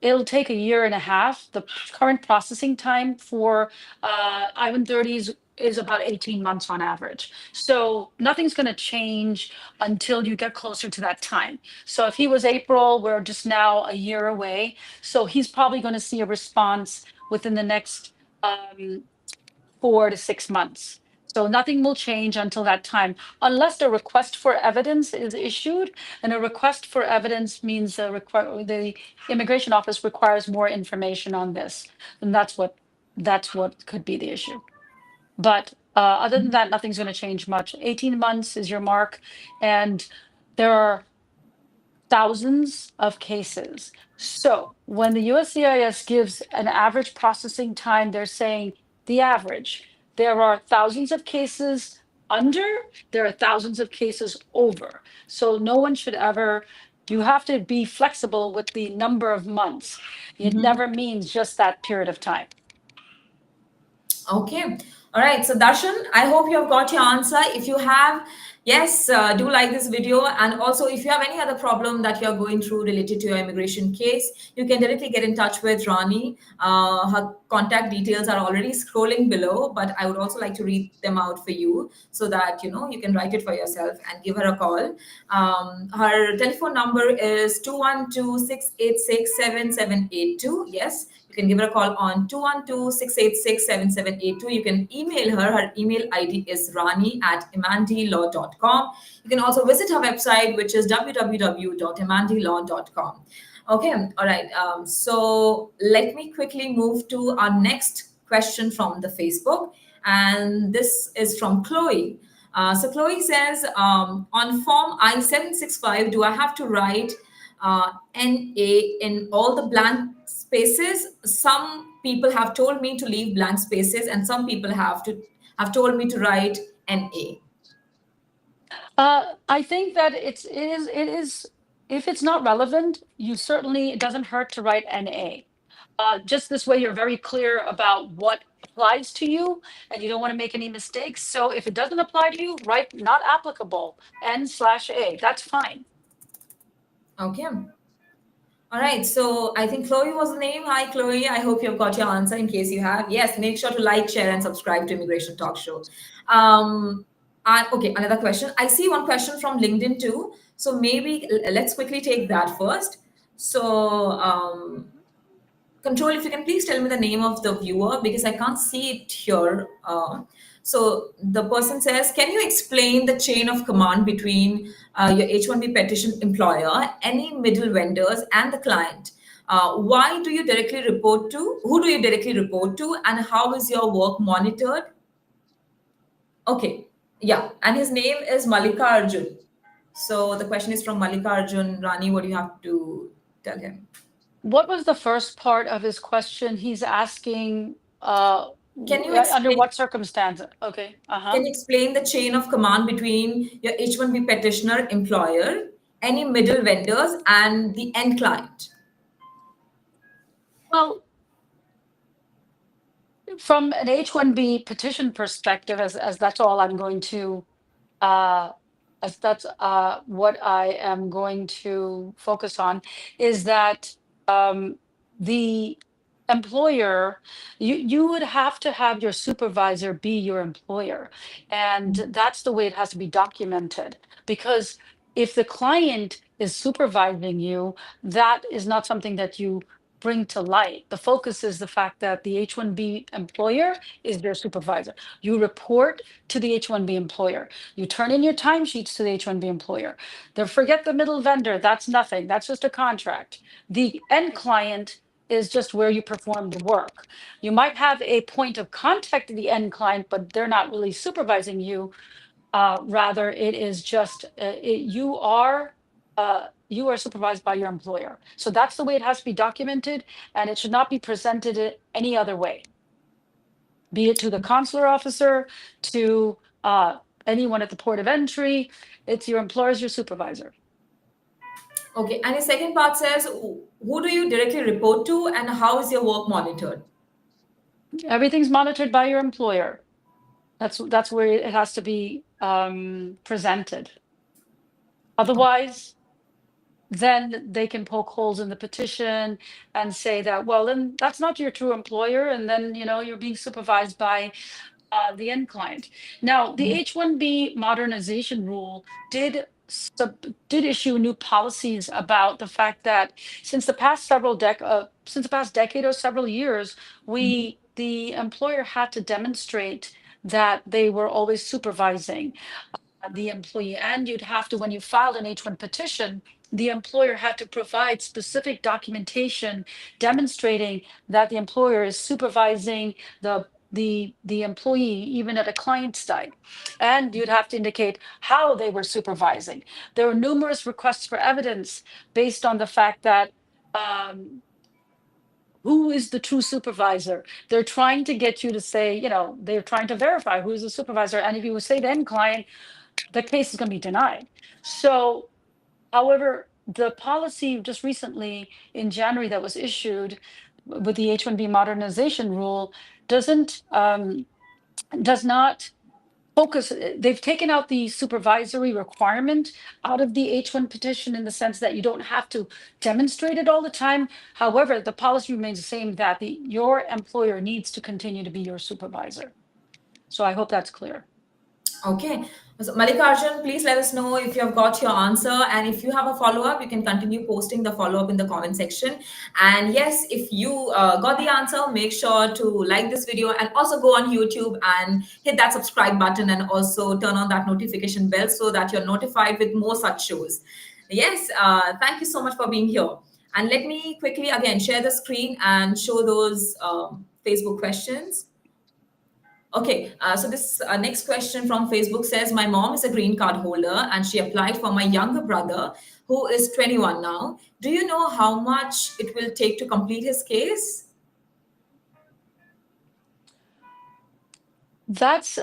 it'll take a year and a half. The current processing time for I-130s is about 18 months on average. So nothing's going to change until you get closer to that time. So if he was April, we're just now a year away. So he's probably going to see a response within the next 4 to 6 months. So nothing will change until that time, unless the request for evidence is issued. And a request for evidence means the immigration office requires more information on this. And that's what could be the issue. But other than that, nothing's going to change much. 18 months is your mark. And there are thousands of cases. So when the USCIS gives an average processing time, they're saying the average. There are thousands of cases under, there are thousands of cases over. So no one should ever, you have to be flexible with the number of months. It never means just that period of time. Okay. All right. So, Darshan, I hope you have got your answer. If you have, yes, do like this video. And also, if you have any other problem that you're going through related to your immigration case, you can directly get in touch with Rani. Her contact details are already scrolling below, but I would also like to read them out for you so that you can write it for yourself and give her a call. Her telephone number is 212-686-7782. Yes, you can give her a call on 212-686-7782. You can email her. Her email ID is rani@emandilaw.com. You can also visit her website, which is www.emandilaw.com. Okay, all right. So let me quickly move to our next question from the Facebook. And this is from Chloe. So Chloe says, on Form I-765, do I have to write NA in all the blank spaces? Some people have told me to leave blank spaces, and some people have told me to write NA. I think that it is, if it's not relevant, it doesn't hurt to write NA. Just this way, you're very clear about what applies to you and you don't want to make any mistakes. So if it doesn't apply to you, write not applicable, N/A. That's fine. Okay. All right, so I think Chloe was the name. Hi, Chloe. I hope you've got your answer. In case you have, yes, make sure to like, share, and subscribe to Immigration Talk Show. Okay, another question. I see one question from LinkedIn too. So maybe let's quickly take that first. So, Control, if you can please tell me the name of the viewer because I can't see it here. So the person says, can you explain the chain of command between your H-1B petition employer, any middle vendors, and the client? Why do you directly report to? Who do you directly report to? And how is your work monitored? Okay, yeah. And his name is Malika Arjun. So the question is from Malika Arjun. Rani, what do you have to tell him? What was the first part of his question? He's asking Can you under explain? what circumstance? Okay. Uh-huh. Can you explain the chain of command between your H-1B petitioner employer, any middle vendors, and the end client? Well, from an H-1B petition perspective, as that's all I'm going to uh, as that's what I am going to focus on, is that the employer, you would have to have your supervisor be your employer, and that's the way it has to be documented. Because if the client is supervising you, that is not something that you bring to light. The focus is the fact that the H-1B employer is their supervisor. You report to the H-1B employer. You turn in your timesheets to the H-1B employer. Then forget the middle vendor. That's nothing. That's just a contract. The end client is just where you perform the work. You might have a point of contact to the end client, but they're not really supervising you. Rather, it is just you are supervised by your employer. So that's the way it has to be documented, and it should not be presented any other way, be it to the consular officer, to anyone at the port of entry. It's your employer is your supervisor. Okay, and the second part says, who do you directly report to and how is your work monitored? Everything's monitored by your employer. That's where it has to be presented. Otherwise, then they can poke holes in the petition and say that, well, then that's not your true employer, and then you're being supervised by the end client. Now, the H-1B modernization rule did issue new policies about the fact that since the past decade or several years, the employer had to demonstrate that they were always supervising the employee. And you'd have to, when you filed an H-1 petition, the employer had to provide specific documentation demonstrating that the employer is supervising the employee even at a client site. And you'd have to indicate how they were supervising. There were numerous requests for evidence based on the fact that who is the true supervisor? They're trying to get you to say, they're trying to verify who's the supervisor. And if you would say to end client, the case is going to be denied. So, however, the policy just recently in January that was issued with the H-1B modernization rule does not focus. They've taken out the supervisory requirement out of the H-1 petition in the sense that you don't have to demonstrate it all the time. However, the policy remains the same, that your employer needs to continue to be your supervisor. So I hope that's clear. Okay. So Mallikarjun, please let us know if you have got your answer. And if you have a follow up, you can continue posting the follow up in the comment section. And yes, if you got the answer, make sure to like this video and also go on YouTube and hit that subscribe button and also turn on that notification bell so that you're notified with more such shows. Yes, thank you so much for being here. And let me quickly again share the screen and show those Facebook questions. Okay, so this next question from Facebook says, my mom is a green card holder and she applied for my younger brother who is 21 now. Do you know how much it will take to complete his case? That's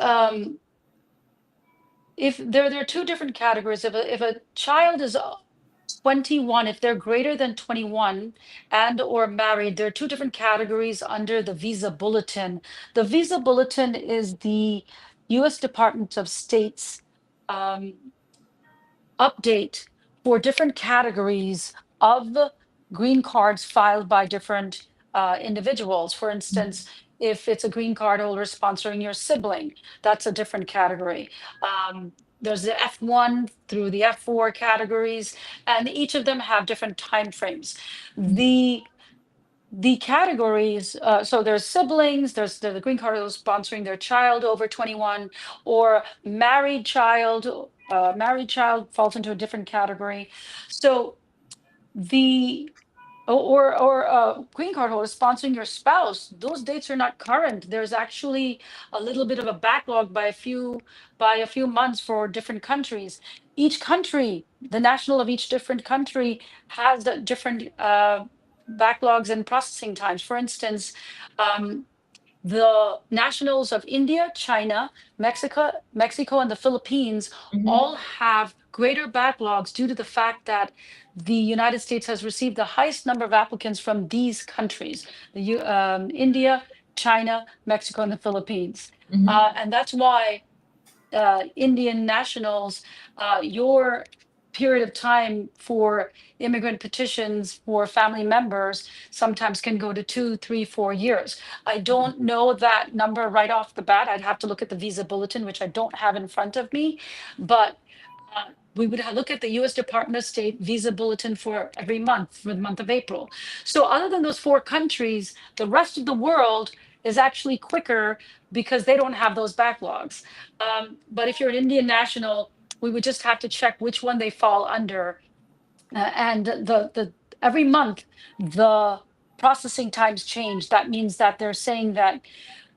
if there are two different categories. If a child is 21, if they're greater than 21 and or married, there are two different categories under the visa bulletin. The visa bulletin is the US Department of State's um, update for different categories of green cards filed by different individuals. For instance, if it's a green card holder sponsoring your sibling, that's a different category. There's the F1 through the F4 categories, and each of them have different timeframes. The categories, so there's siblings, there's the green card holder sponsoring their child over 21, or married child falls into a different category. So the or green card holder sponsoring your spouse, those dates are not current. There's actually a little bit of a backlog by a few months for different countries. Each country, the national of each different country has the different backlogs and processing times. For instance, um, the nationals of India, China, Mexico, and the Philippines all have greater backlogs due to the fact that the United States has received the highest number of applicants from these countries: India, China, Mexico, and the Philippines. And that's why Indian nationals, your period of time for immigrant petitions for family members sometimes can go to 2, 3, 4 years. I don't know that number right off the bat. I'd have to look at the visa bulletin, which I don't have in front of me, but we would look at the US Department of State visa bulletin for every month for the month of April. So other than those four countries, the rest of the world is actually quicker because they don't have those backlogs. But if you're an Indian national, we would just have to check which one they fall under. And the every month, the processing times change. That means that they're saying that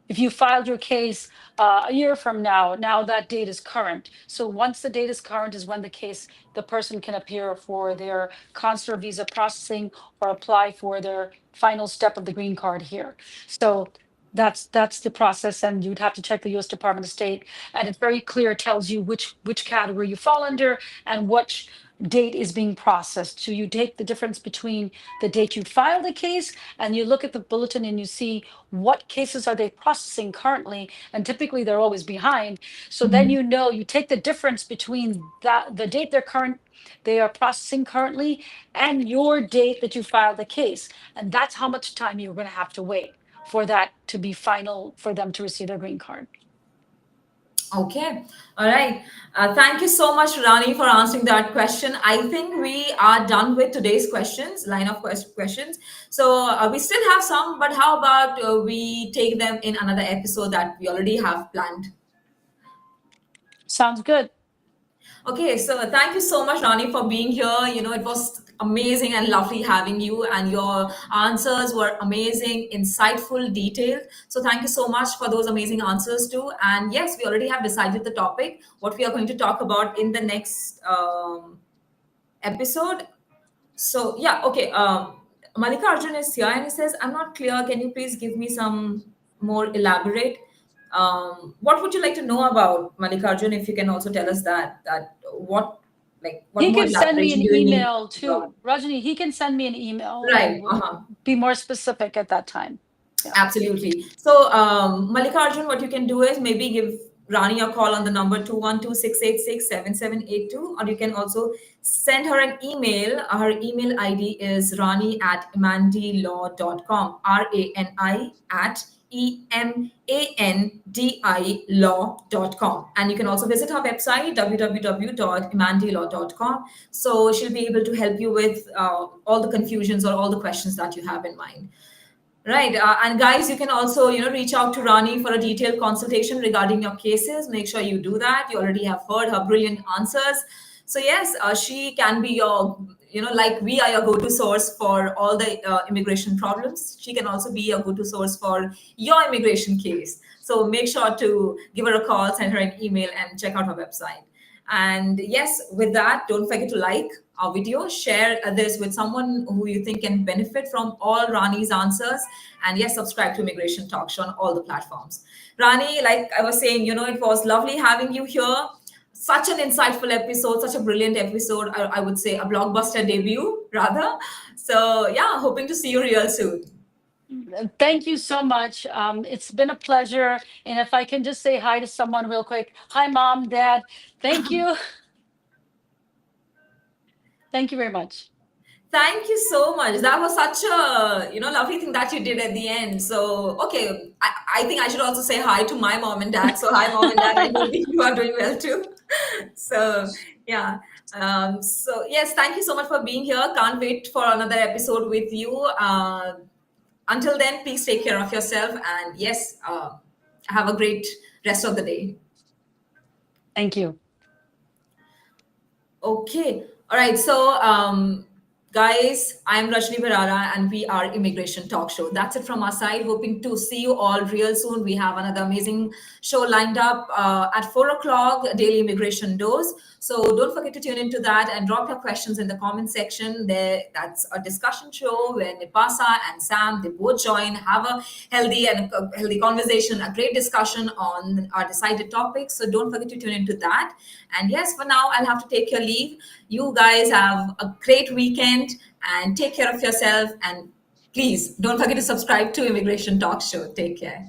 if you filed your case a year from now that date is current. So once the date is current is when the person can appear for their consular visa processing or apply for their final step of the green card here. So that's the process, and you'd have to check the U.S. Department of State, and it's very clear, it tells you which category you fall under and which date is being processed. So you take the difference between the date you filed the case and you look at the bulletin and you see what cases are they processing currently, and typically they're always behind. So then you take the difference between the date they are processing currently and your date that you filed the case, and that's how much time you're going to have to wait for that to be final for them to receive their green card. Okay. All right. Thank you so much, Rani, for answering that question. I think we are done with today's line of questions. So we still have some, but how about we take them in another episode that we already have planned? Sounds good. Okay, so thank you so much, Rani, for being here. It was amazing and lovely having you, and your answers were amazing, insightful, detailed. So thank you so much for those amazing answers too. And yes, we already have decided the topic, what we are going to talk about in the next episode. So yeah, okay. Malika Arjun is here and he says, "I'm not clear. Can you please give me some more elaborate? What would you like to know about Malika Arjun? If you can also tell us that what He more can send me an elaboration do you need email too. about?" Rajni, he can send me an email and Right. we'll be more specific at that time. Yeah. Absolutely. So, Malika Arjun, what you can do is maybe give Rani a call on the number 212-686-7782, or you can also send her an email. Her email ID is rani@emandilaw.com, RANI at EMANDI law.com. And you can also visit her website, www.emandilaw.com. So she'll be able to help you with all the confusions or all the questions that you have in mind. Right. And guys, you can also, reach out to Rani for a detailed consultation regarding your cases. Make sure you do that. You already have heard her brilliant answers. So yes, she can be your, like we are your go-to source for all the immigration problems. She can also be your go-to source for your immigration case. So make sure to give her a call, send her an email, and check out her website. And yes, with that, don't forget to like our video, share this with someone who you think can benefit from all Rani's answers. And yes, subscribe to Immigration Talk Show on all the platforms. Rani, like I was saying, it was lovely having you here. such an insightful episode, such a brilliant episode. I would say a blockbuster debut, rather. So, yeah, hoping to see you real soon. Thank you so much. It's been a pleasure. And if I can just say hi to someone real quick. Hi, Mom, Dad. Thank you. Thank you very much. Thank you so much. That was such a lovely thing that you did at the end. So okay, I think I should also say hi to my mom and dad. So hi, mom and dad. I know you are doing well too. So yeah. So yes, thank you so much for being here. Can't wait for another episode with you. Until then, please take care of yourself and yes, have a great rest of the day. Thank you. Okay. All right. So, guys, I'm Rajni Bharara and we are Immigration Talk Show. That's it from our side. Hoping to see you all real soon. We have another amazing show lined up at 4 o'clock, Daily Immigration Dose. So don't forget to tune into that and drop your questions in the comment section. That's a discussion show where Nipasa and Sam, they both join, have a healthy conversation, a great discussion on our decided topics. So don't forget to tune into that. And yes, for now, I'll have to take your leave. You guys have a great weekend and take care of yourself. And please don't forget to subscribe to Immigration Talk Show. Take care.